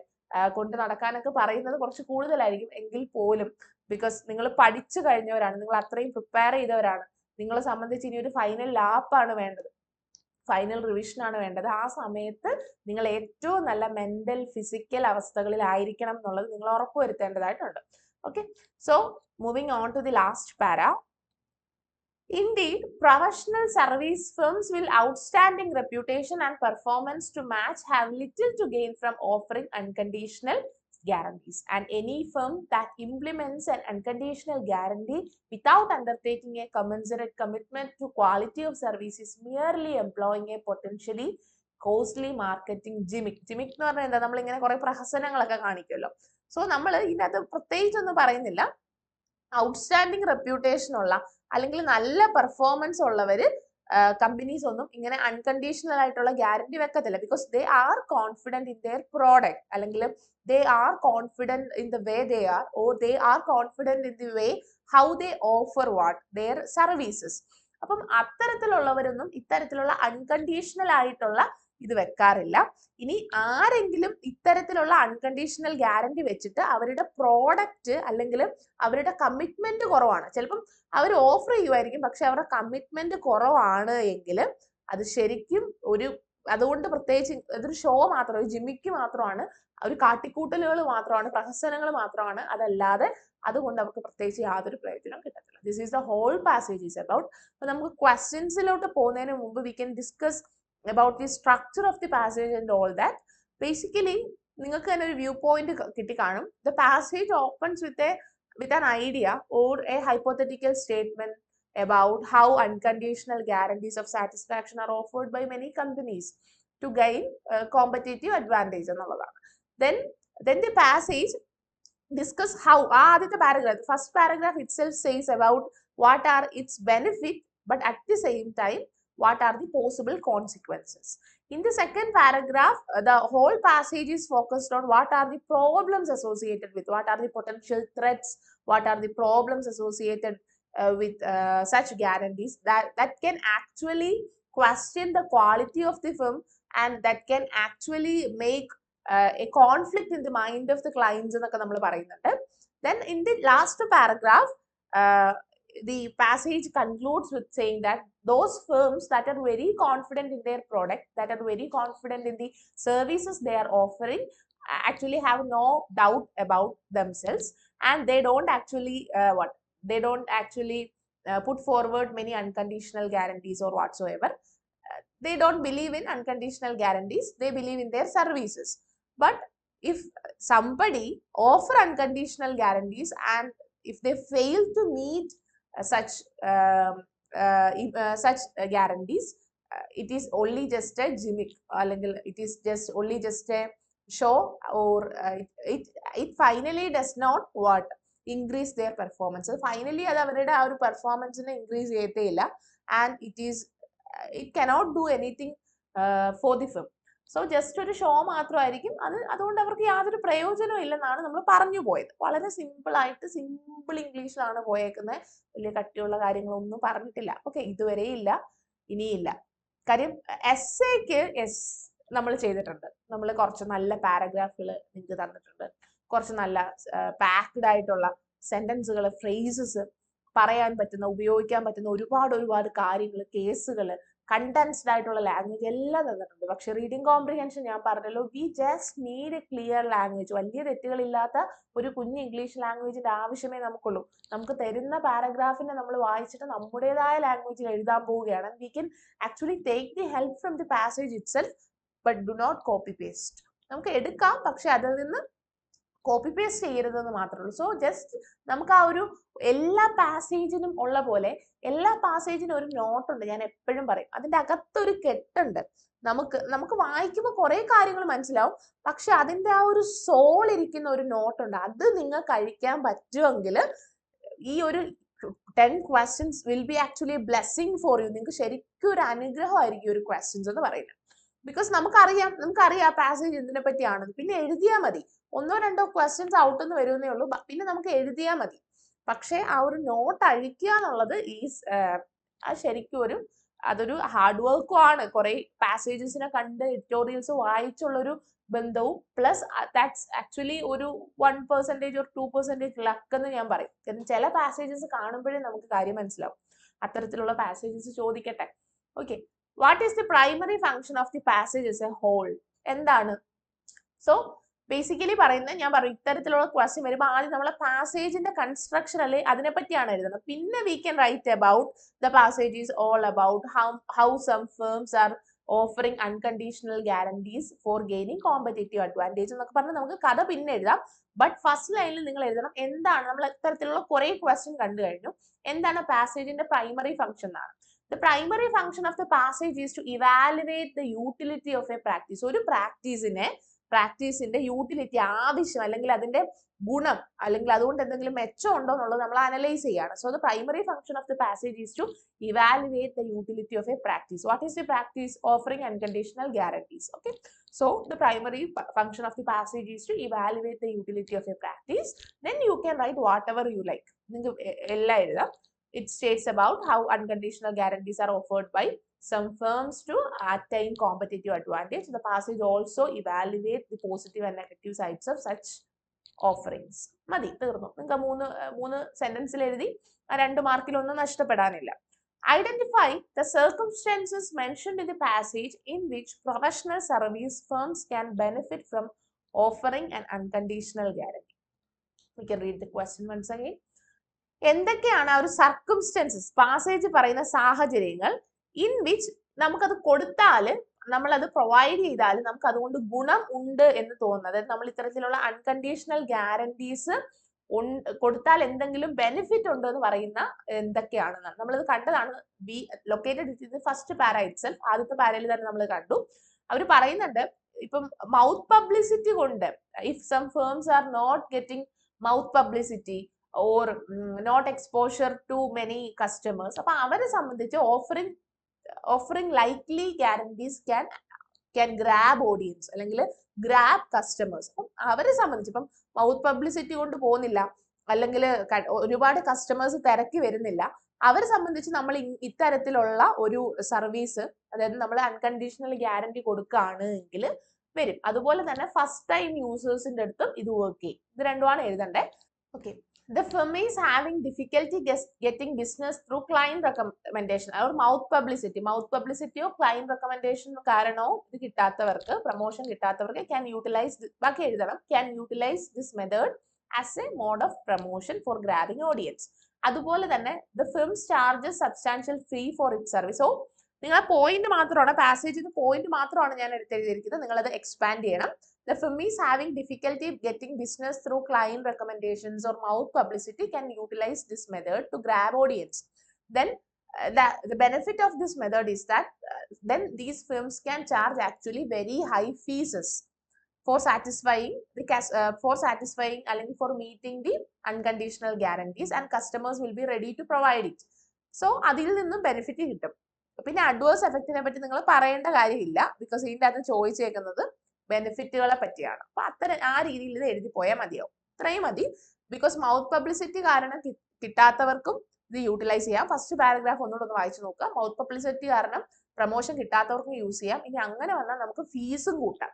കൊണ്ട് നടക്കാനൊക്കെ പറയുന്നത് കുറച്ച് കൂടുതലായിരിക്കും എങ്കിൽ പോലും, ബിക്കോസ് നിങ്ങൾ പഠിച്ചു കഴിഞ്ഞവരാണ്, നിങ്ങൾ അത്രയും പ്രിപ്പയർ ചെയ്തവരാണ്. നിങ്ങളെ സംബന്ധിച്ച് ഇനി ഒരു ഫൈനൽ ലാപ്പാണ് വേണ്ടത്, ഫൈനൽ റിവിഷൻ ആണ് വേണ്ടത്. ആ സമയത്ത് നിങ്ങൾ ഏറ്റവും നല്ല മെന്റൽ ഫിസിക്കൽ അവസ്ഥകളിലായിരിക്കണം എന്നുള്ളത് നിങ്ങൾ ഉറപ്പുവരുത്തേണ്ടതായിട്ടുണ്ട്. Okay, so moving on to the last para. Indeed, professional service firms with outstanding reputation and performance to match have little to gain from offering unconditional guarantees, and any firm that implements an unconditional guarantee without undertaking a commensurate commitment to quality of service is merely employing a potentially costly marketing gimmick. Gimmick എന്ന് പറഞ്ഞാൽ എന്താ, നമ്മളിങ്ങനെ കുറെ പ്രഹസനങ്ങളൊക്കെ കാണിക്കുമല്ലോ. സോ നമ്മൾ ഇതിനകത്ത് പ്രത്യേകിച്ചൊന്നും പറയുന്നില്ല. ഔട്ട്സ്റ്റാൻഡിങ് റെപ്യൂട്ടേഷൻ ഉള്ള അല്ലെങ്കിൽ നല്ല പെർഫോമൻസ് ഉള്ളവര് കമ്പനീസ് ഒന്നും ഇങ്ങനെ അൺകണ്ടീഷണൽ ആയിട്ടുള്ള ഗ്യാരണ്ടി വെക്കത്തില്ല. Because they are confident in their product, അല്ലെങ്കിൽ they are confident in the way they are, or they are confident in the way how they offer what their services. അപ്പം അത്തരത്തിലുള്ളവരൊന്നും ഇത്തരത്തിലുള്ള അൺകണ്ടീഷണൽ ആയിട്ടുള്ള ഇത് വെക്കാറില്ല. ഇനി ആരെങ്കിലും ഇത്തരത്തിലുള്ള അൺകണ്ടീഷണൽ ഗ്യാരണ്ടി വെച്ചിട്ട് അവരുടെ പ്രോഡക്റ്റ് അല്ലെങ്കിൽ അവരുടെ കമ്മിറ്റ്മെന്റ് കുറവാണ്, ചിലപ്പം അവർ ഓഫർ ചെയ്യുമായിരിക്കും പക്ഷെ അവരുടെ കമ്മിറ്റ്മെന്റ് കുറവാണ് എങ്കിൽ അത് ശരിക്കും അതുകൊണ്ട് പ്രത്യേകിച്ച് ഇതൊരു ഷോ മാത്രം, ഒരു ജിമ്മിക്ക് മാത്രമാണ്, ഒരു കാട്ടിക്കൂട്ടലുകൾ മാത്രമാണ്, പ്രഹസനങ്ങൾ മാത്രമാണ്. അതല്ലാതെ അതുകൊണ്ട് അവർക്ക് പ്രത്യേകിച്ച് യാതൊരു പ്രയോജനം കിട്ടത്തില്ല. This is the whole passage is about. അപ്പൊ നമുക്ക് ക്വസ്റ്റ്യൻസിലോട്ട് പോകുന്നതിന് മുമ്പ് we can discuss about the structure of the passage and all that. Basically നിങ്ങൾക്ക് തന്നെ ഒരു വ്യൂ പോയിന്റ് കിട്ടി കാണും. The passage opens with an idea or a hypothetical statement about how unconditional guarantees of satisfaction are offered by many companies to gain competitive advantage എന്നുള്ളതാണ്. Then the passage discuss how ആദ്യത്തെ paragraph, the first paragraph itself says about what are its benefit, but at the same time what are the possible consequences. In the second paragraph, the whole passage is focused on what are the problems associated with, what are the potential threats, what are the problems associated with such guarantees that can actually question the quality of the firm and that can actually make a conflict in the mind of the clients എന്നൊക്കെ നമ്മൾ പറയുന്നുണ്ട്. Then in the last paragraph, the passage concludes with saying that those firms that are very confident in their product, that are very confident in the services they are offering, actually have no doubt about themselves, and they don't actually put forward many unconditional guarantees or whatsoever. They don't believe in unconditional guarantees, they believe in their services. But if somebody offer unconditional guarantees and if they fail to meet such guarantees, it is only just a gimmick, it is just only just a show, or it finally does not increase their performance. Finally അത് അവരുടെ ആ ഒരു പെർഫോമൻസിനെ ഇൻക്രീസ് ചെയ്യത്തേയില്ല, and it cannot do anything for the firm. So just ഒരു ഷോ മാത്രമായിരിക്കും അതുകൊണ്ട് അവർക്ക് യാതൊരു പ്രയോജനവും ഇല്ലെന്നാണ് നമ്മൾ പറഞ്ഞു പോയത്. വളരെ സിമ്പിൾ ഇംഗ്ലീഷിലാണ് പോയേക്കുന്നത്, വലിയ കട്ടിയുള്ള കാര്യങ്ങളൊന്നും പറഞ്ഞിട്ടില്ല. ഓക്കെ, ഇതുവരെ ഇല്ല, ഇനിയില്ല. കാര്യം എസ്സേക്ക് നമ്മൾ ചെയ്തിട്ടുണ്ട്, നമ്മൾ കുറച്ച് നല്ല പാരഗ്രാഫുകൾ നിങ്ങൾക്ക് തന്നിട്ടുണ്ട്, കുറച്ച് നല്ല പാക്ഡ് ആയിട്ടുള്ള സെന്റൻസുകൾ, ഫ്രേസസ്, പറയാൻ പറ്റുന്ന ഉപയോഗിക്കാൻ പറ്റുന്ന ഒരുപാട് കാര്യങ്ങൾ, കേസുകൾ, കണ്ടൻസ്ഡ് ആയിട്ടുള്ള ലാംഗ്വേജ് എല്ലാം തന്നിട്ടുണ്ട്. പക്ഷെ റീഡിംഗ് കോംപ്രിഹെൻഷൻ ഞാൻ പറഞ്ഞല്ലോ, we just need A clear language. വലിയ തെറ്റുകളില്ലാത്ത ഒരു കുഞ്ഞ് ഇംഗ്ലീഷ് ലാംഗ്വേജിന്റെ ആവശ്യമേ നമുക്കുള്ളൂ. നമുക്ക് തരുന്ന പാരഗ്രാഫിനെ നമ്മൾ വായിച്ചിട്ട് നമ്മുടേതായ ലാംഗ്വേജിൽ എഴുതാൻ പോവുകയാണ്. We can actually take the help from the passage itself, but do not copy paste. നമുക്ക് എടുക്കാം, പക്ഷെ അതിൽ നിന്ന് കോപ്പി പേസ്റ്റ് ചെയ്യരുതെന്ന് മാത്രമേ ഉള്ളൂ. സോ ജസ്റ്റ് നമുക്ക് ആ ഒരു എല്ലാ പാസേജിനും ഉള്ള പോലെ എല്ലാ പാസേജിനും ഒരു നോട്ടുണ്ട്. ഞാൻ എപ്പോഴും പറയും, അതിന്റെ അകത്തൊരു കെട്ടുണ്ട്. നമുക്ക് വായിക്കുമ്പോൾ കുറെ കാര്യങ്ങൾ മനസ്സിലാവും, പക്ഷെ അതിന്റെ ആ ഒരു സോൾ ഇരിക്കുന്ന ഒരു നോട്ടുണ്ട്. അത് നിങ്ങൾക്ക് കഴിക്കാൻ പറ്റുമെങ്കിൽ ഈ ഒരു 10 questions will be actually a blessing for you. നിങ്ങൾക്ക് ശരിക്കും ഒരു അനുഗ്രഹമായിരിക്കും ഒരു ക്വസ്റ്റ്യൻസ് എന്ന് പറയുന്നത്. ബിക്കോസ് നമുക്കറിയാം പാസേജ് എന്തിനെ പറ്റിയാണ്. പിന്നെ എഴുതിയാൽ മതി. 1-2 ക്വസ്റ്റ്യൻസ് ഔട്ട് എന്ന് വരുന്നേ ഉള്ളൂ. പിന്നെ നമുക്ക് എഴുതിയാൽ മതി. പക്ഷെ ആ ഒരു നോട്ട് അഴിക്കുക എന്നുള്ളത് ശരിക്കും അതൊരു ഹാർഡ് വർക്കും ആണ്. കുറെ പാസേജസിനെ കണ്ട് എഡിറ്റോറിയൽസ് വായിച്ചുള്ളൊരു ബന്ധവും പ്ലസ് ദാറ്റ്സ് ആക്ച്വലി ഒരു 1% or 2% ലക്ക് എന്ന് ഞാൻ പറയും. കാരണം ചില പാസേജസ് കാണുമ്പോഴേ നമുക്ക് കാര്യം മനസ്സിലാവും. അത്തരത്തിലുള്ള പാസേജസ് ചോദിക്കട്ടെ. Okay, what is the primary function of the passage as a whole? എന്താണ്? സോ ബേസിക്കലി പറയുന്നത്, ഞാൻ പറയും ഇത്തരത്തിലുള്ള ക്വസ്റ്റ്യൻ വരുമ്പോൾ ആദ്യം നമ്മളെ പാസേജിന്റെ കൺസ്ട്രക്ഷൻ അല്ലെ അതിനെപ്പറ്റിയാണ് എഴുതുന്നത്. പിന്നെ we can write about the passage is all about how some firms are offering unconditional guarantees for gaining competitive advantage എന്നൊക്കെ പറഞ്ഞ് നമുക്ക് കഥ പിന്നെ എഴുതാം. ബട്ട് ഫസ്റ്റ് ലൈനിൽ നിങ്ങൾ എഴുതണം എന്താണ്. നമ്മൾ ഇത്തരത്തിലുള്ള കുറെ ക്വസ്റ്റ്യൻ കണ്ടു കഴിഞ്ഞു. എന്താണ് പാസേജിന്റെ പ്രൈമറി ഫംഗ്ഷൻ എന്നാണ്. The primary function of the passage is to evaluate the utility of a practice. ഒരു പ്രാക്ടീസിന്റെ യൂട്ടിലിറ്റി, ആവശ്യം അല്ലെങ്കിൽ അതിന്റെ ഗുണം അല്ലെങ്കിൽ അതുകൊണ്ട് എന്തെങ്കിലും മെച്ചം ഉണ്ടോ എന്നുള്ളത് നമ്മൾ അനലൈസ് ചെയ്യാണ്. So the primary function of the passage is to evaluate the utility of a practice. What is the practice? Offering unconditional guarantees. Okay, so the primary function of the passage is to evaluate the utility of a practice. Then you can write whatever you like. നിങ്ങൾക്ക് എല്ലാം എഴുതാം. It states about how unconditional guarantees are offered by some firms to attain competitive advantage. The passage also evaluates the positive and negative sides of such offerings. മതി, തീർന്നു. നിങ്ങൾക്ക് മൂന്ന് സെന്റൻസിൽ എഴുതി. 2 മാർക്കിൽ ഒന്നും നഷ്ടപ്പെടാനില്ല. Identify the circumstances mentioned in the passage in which professional service firms can benefit from offering an unconditional guarantee. We can read the question once again. എന്തൊക്കെയാണ് ആ ഒരു സർക്കംസ്റ്റൻസസ്, പാസേജ് പറയുന്ന സാഹചര്യങ്ങൾ, ഇൻ വിച്ച് നമുക്കത് കൊടുത്താൽ, നമ്മളത് പ്രൊവൈഡ് ചെയ്താൽ നമുക്ക് അതുകൊണ്ട് ഗുണം ഉണ്ട് എന്ന് തോന്നുന്നത്. അതായത് നമ്മൾ ഇത്തരത്തിലുള്ള അൺകണ്ടീഷണൽ ഗ്യാരണ്ടീസ് കൊടുത്താൽ എന്തെങ്കിലും ബെനിഫിറ്റ് ഉണ്ടോ എന്ന് പറയുന്ന എന്തൊക്കെയാണെന്നാണ്. നമ്മളിത് കണ്ടതാണ്. Be located in first para itself. ആദ്യത്തെ പാരയിൽ തന്നെ നമ്മൾ കണ്ടു. അവർ പറയുന്നുണ്ട്, ഇപ്പം മൗത്ത് പബ്ലിസിറ്റി കൊണ്ട് if some firms are not getting mouth publicity or not exposure to many customers, അപ്പൊ അവരെ സംബന്ധിച്ച് offering likely guarantees can grab audience അല്ലെങ്കിൽ grab customers. അപ്പം അവരെ സംബന്ധിച്ച് ഇപ്പം മൗത്ത് പബ്ലിസിറ്റി കൊണ്ട് പോകുന്നില്ല, അല്ലെങ്കിൽ ഒരുപാട് കസ്റ്റമേഴ്സ് തിരക്കി വരുന്നില്ല, അവരെ സംബന്ധിച്ച് നമ്മൾ ഇത്തരത്തിലുള്ള ഒരു സർവീസ്, അതായത് നമ്മൾ അൺകണ്ടീഷണൽ ഗ്യാരണ്ടി കൊടുക്കുകയാണ് എങ്കിൽ വരും. അതുപോലെ തന്നെ ഫസ്റ്റ് ടൈം യൂസേഴ്സിന്റെ അടുത്തും ഇത് വർക്ക് ചെയ്യും. ഇത് രണ്ടുമാണ് എഴുതണ്ടേ. Okay, the firm is having difficulty getting business through client recommendation or mouth publicity or client recommendation കാരണവും ഇത് കിട്ടാത്തവർക്ക്, promotion കിട്ടാത്തവർക്ക് can utilize this method as a mode of promotion for grabbing audience. അതുപോലെ തന്നെ the firm charges substantial fee for its service. So നിങ്ങൾ പോയിന്റ് മാത്രമാണ്, പാസേജിന് പോയിന്റ് മാത്രമാണ് ഞാൻ എടുത്തെഴുതിയിരിക്കുന്നത്. നിങ്ങൾ അത് എക്സ്പാൻഡ് ചെയ്യണം. The firm is having difficulty getting business through client recommendations or mouth publicity can utilize this method to grab audience. Then the benefit of this method is that then these firms can charge actually very high fees for satisfying അല്ലെങ്കിൽ for meeting the unconditional guarantees, and customers will be ready to provide it. So അതിൽ നിന്നും ബെനിഫിറ്റ് കിട്ടും. പിന്നെ അഡ്വേഴ്സ് എഫക്റ്റിനെ പറ്റി നിങ്ങൾ പറയേണ്ട കാര്യമില്ല, ബിക്കോസ് ഇതിൻ്റെ അത് ചോദിച്ചേക്കുന്നത് ബെനിഫിറ്റുകളെ പറ്റിയാണ്. അപ്പൊ ആ രീതിയിൽ ഇത് എഴുതി പോയാൽ മതിയാവും. ഇത്രയും മതി. ബിക്കോസ് മൗത്ത് പബ്ലിസിറ്റി കാരണം കിട്ടാത്തവർക്കും ഇത് യൂട്ടിലൈസ് ചെയ്യാം. ഫസ്റ്റ് പാരഗ്രാഫ് ഒന്നുകൂടെ ഒന്ന് വായിച്ചു നോക്കുക. മൗത്ത് പബ്ലിസിറ്റി കാരണം പ്രൊമോഷൻ കിട്ടാത്തവർക്കും യൂസ് ചെയ്യാം. ഇനി അങ്ങനെ വന്നാൽ നമുക്ക് ഫീസും കൂട്ടാം.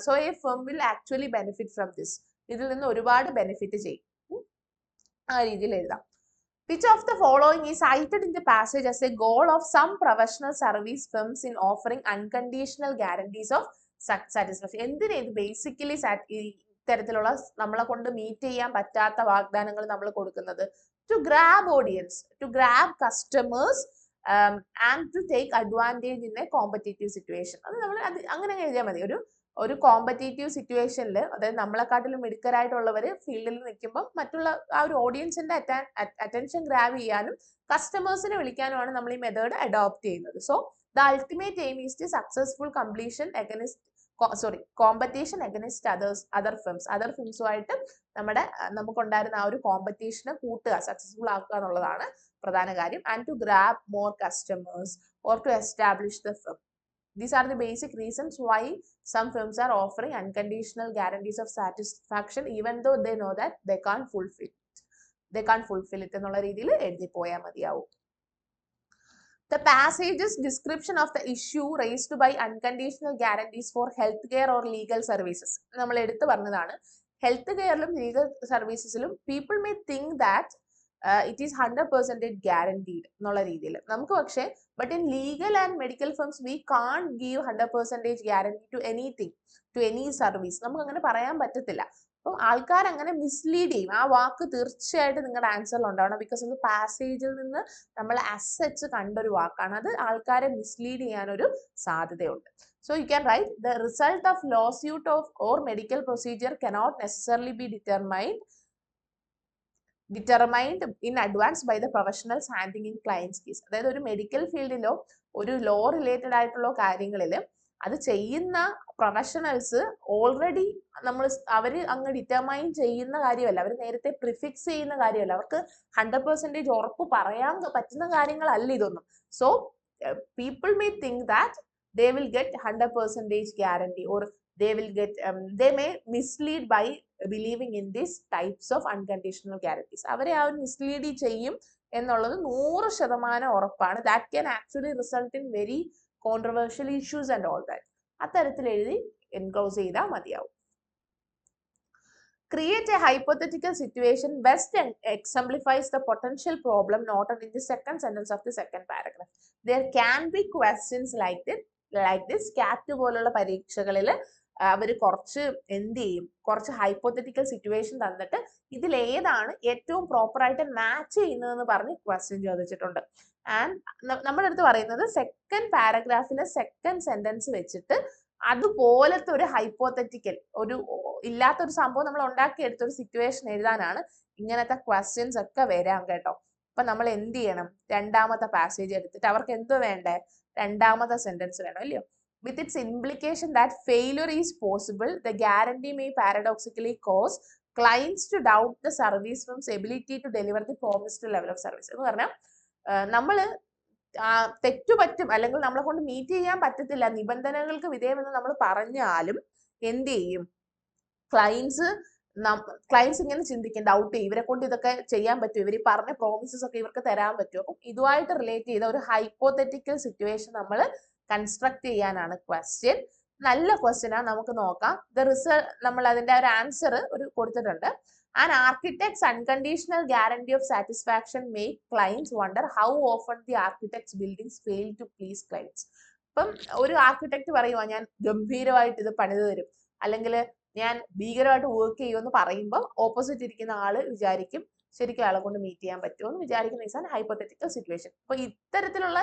So A firm will actually benefit from this. ഇതിൽ നിന്ന് ഒരുപാട് ബെനിഫിറ്റ് ചെയ്യും. ആ രീതിയിൽ എഴുതാം. Which of the following is cited in the passage as a goal of some professional service firms in offering unconditional guarantees of satisfaction? എന്തിനാ ഇത് ബേസിക്കലി ഇത്തരത്തിലുള്ള നമ്മളെ കൊണ്ട് മീറ്റ് ചെയ്യാൻ പറ്റാത്ത വാഗ്ദാനങ്ങൾ നമ്മൾ കൊടുക്കുന്നത്? To grab audience, to grab customers and to take advantage in a competitive situation. അത് നമ്മൾ അങ്ങനെ എഴുതിയാൽ മതി. ഒരു കോമ്പറ്റേറ്റീവ് സിറ്റുവേഷനിൽ, അതായത് നമ്മളെക്കാട്ടിലും മിടുക്കരായിട്ടുള്ളവർ ഫീൽഡിൽ നിൽക്കുമ്പോൾ മറ്റുള്ള ആ ഒരു ഓഡിയൻസിന്റെ അറ്റൻഷൻ ഗ്രാബ് ചെയ്യാനും കസ്റ്റമേഴ്സിനെ വിളിക്കാനുമാണ് നമ്മൾ ഈ മെത്തേഡ് അഡോപ്റ്റ് ചെയ്യുന്നത്. So the ultimate aim is the successful completion competition against other ഫിംസുമായിട്ട് നമുക്കുണ്ടായിരുന്ന ആ ഒരു കോമ്പറ്റീഷനെ കൂട്ടുക, സക്സസ്ഫുൾ ആക്കുക എന്നുള്ളതാണ് പ്രധാന കാര്യം. And to grab more customers or to establish the firm. These are the basic reasons why some firms are offering unconditional guarantees of satisfaction even though they know that they can't fulfill it എന്നുള്ള രീതിയിൽ എഴുതി പോയാൽ മതിയാവും. The passage's description of the issue raised by unconditional guarantees for healthcare or legal services നമ്മൾ എടുത്തു പറഞ്ഞതാണ്. ഹെൽത്ത് കെയറിലും ലീഗൽ സർവീസസിലും people may think that it is 100% guaranteed എന്നുള്ള രീതിയിൽ നമുക്ക്. പക്ഷേ but in legal and medical firms we can't give 100% guarantee to anything, to any service. നമുക്ക് അങ്ങനെ പറയാൻ പറ്റത്തില്ല. അപ്പം ആൾക്കാർ അങ്ങനെ മിസ്ലീഡ് ചെയ്യും. ആ വാക്ക് തീർച്ചയായിട്ടും നിങ്ങളുടെ ആൻസറിൽ ഉണ്ടാവണം. ബിക്കോസ് ഇത് പാസേജിൽ നിന്ന് നമ്മൾ അസച്ച് കണ്ടൊരു വാക്കാണ്. അത് ആൾക്കാരെ മിസ്ലീഡ് ചെയ്യാനൊരു സാധ്യതയുണ്ട്. So you can write the result of lawsuit of or medical procedure cannot necessarily be determined in advance by the professionals handling in client's case. അതായത് ഒരു മെഡിക്കൽ ഫീൽഡിലോ ഒരു ലോ റിലേറ്റഡ് ആയിട്ടുള്ള കാര്യങ്ങളിൽ അത് ചെയ്യുന്ന പ്രൊഫഷണൽസ് ഓൾറെഡി അവർ അങ്ങ് ഡിറ്റർമൈൻ ചെയ്യുന്ന കാര്യമല്ല, അവർ നേരത്തെ പ്രിഫിക്സ് ചെയ്യുന്ന കാര്യമല്ല, അവർക്ക് 100% ഉറപ്പ് പറയാൻ പറ്റുന്ന കാര്യങ്ങളല്ല ഇതൊന്നും. So people may think that they will get 100% guarantee or they may mislead by believing in these types of unconditional guarantees. അവരെ ആ ഒരു മിസ്ലീഡ് ചെയ്യും എന്നുള്ളത് 100% ഉറപ്പാണ്. that can actually result in very controversial issues and all that. അത്തരത്തിൽ എഴുതി എൻക്ലോസ് ചെയ്താൽ മതിയാവും. Create a hypothetical situation best exemplifies the potential problem noted in the second sentence of the second paragraph. There can be questions like this. CAT പോലുള്ള പരീക്ഷകളിൽ അവർ കുറച്ച് എന്ത് ചെയ്യും, കുറച്ച് ഹൈപ്പോത്തറ്റിക്കൽ സിറ്റുവേഷൻ തന്നിട്ട് ഇതിലേതാണ് ഏറ്റവും പ്രോപ്പറായിട്ട് മാച്ച് ചെയ്യുന്നതെന്ന് പറഞ്ഞ് ക്വസ്റ്റ്യൻ ചോദിച്ചിട്ടുണ്ട്. ആൻഡ് നമ്മുടെ അടുത്ത് പറയുന്നത് സെക്കൻഡ് പാരഗ്രാഫിലെ സെക്കൻഡ് സെന്റൻസ് വെച്ചിട്ട് അതുപോലത്തെ ഒരു ഹൈപ്പോത്തറ്റിക്കൽ, ഒരു ഇല്ലാത്തൊരു സംഭവം നമ്മൾ ഉണ്ടാക്കിയെടുത്ത ഒരു സിറ്റുവേഷൻ എഴുതാനാണ് ഇങ്ങനത്തെ ക്വസ്റ്റ്യൻസ് ഒക്കെ വരാം കേട്ടോ. അപ്പൊ നമ്മൾ എന്ത് ചെയ്യണം, രണ്ടാമത്തെ പാസേജ് എടുത്തിട്ട് അവർക്ക് എന്തോ വേണ്ടേ, രണ്ടാമത്തെ സെന്റൻസ് വേണം അല്ലയോ. With its implication that failure is possible, the guarantee may paradoxically cause clients to doubt the service firms ability to deliver the promised level of service. എന്ന് പറഞ്ഞാൽ നമ്മള് തെറ്റുപറ്റും അല്ലെങ്കിൽ നമ്മളെ കൊണ്ട് മീറ്റ് ചെയ്യാൻ പറ്റത്തില്ല, നിബന്ധനകൾക്ക് വിധേയമെന്ന് നമ്മൾ പറഞ്ഞാലും എന്ത് ചെയ്യും, ക്ലയൻസ് ഇങ്ങനെ ചിന്തിക്കും, ഡൗട്ട് ചെയ്യും, ഇവരെ കൊണ്ട് ഇതൊക്കെ ചെയ്യാൻ പറ്റും, ഇവർ പറഞ്ഞ പ്രോമിസസ് ഒക്കെ ഇവർക്ക് തരാൻ പറ്റും. അപ്പം ഇതുമായിട്ട് റിലേറ്റ് ചെയ്ത ഒരു ഹൈപ്പോത്തറ്റിക്കൽ സിറ്റുവേഷൻ നമ്മൾ കൺസ്ട്രക്ട് ചെയ്യാനാണ് ക്വസ്റ്റ്യൻ. നല്ല ക്വസ്റ്റ്യൻ ആണ്, നമുക്ക് നോക്കാം. ദ റിസൾട്ട് നമ്മൾ അതിന്റെ ഒരു ആൻസർ ഒരു കൊടുത്തിട്ടുണ്ട്. An architect's unconditional guarantee of satisfaction make clients wonder how often the architect's buildings fail to please clients. അപ്പം ഒരു ആർക്കിടെക്ട് പറയുവാ ഞാൻ ഗംഭീരമായിട്ട് ഇത് പണിത് തരും, അല്ലെങ്കിൽ ഞാൻ ഭീകരമായിട്ട് വർക്ക് ചെയ്യുമെന്ന് പറയുമ്പോൾ ഓപ്പോസിറ്റ് ഇരിക്കുന്ന ആള് വിചാരിക്കും ശരിക്കും ആളെ കൊണ്ട് മീറ്റ് ചെയ്യാൻ പറ്റുമോ എന്ന് വിചാരിക്കുന്ന ഈസ് ആൻ ഹൈപ്പോത്തറ്റിക്കൽ സിറ്റുവേഷൻ. അപ്പൊ ഇത്തരത്തിലുള്ള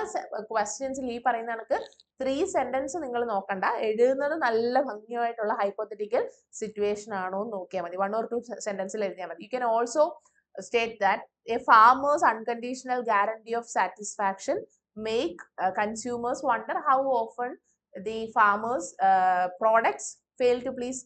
ക്വസ്റ്റ്യൻസിൽ ഈ പറയുന്ന കണക്ക് 3 സെന്റൻസ് നിങ്ങൾ നോക്കണ്ട, എഴുതുന്നത് നല്ല ഭംഗിയായിട്ടുള്ള ഹൈപ്പോത്തറ്റിക്കൽ സിറ്റുവേഷൻ ആണോ എന്ന് നോക്കിയാൽ മതി. 1 or 2 സെന്റൻസിൽ എഴുതിയാൽ മതി. You can also state that A farmers unconditional guarantee of satisfaction make consumers wonder how often the farmers products fail to please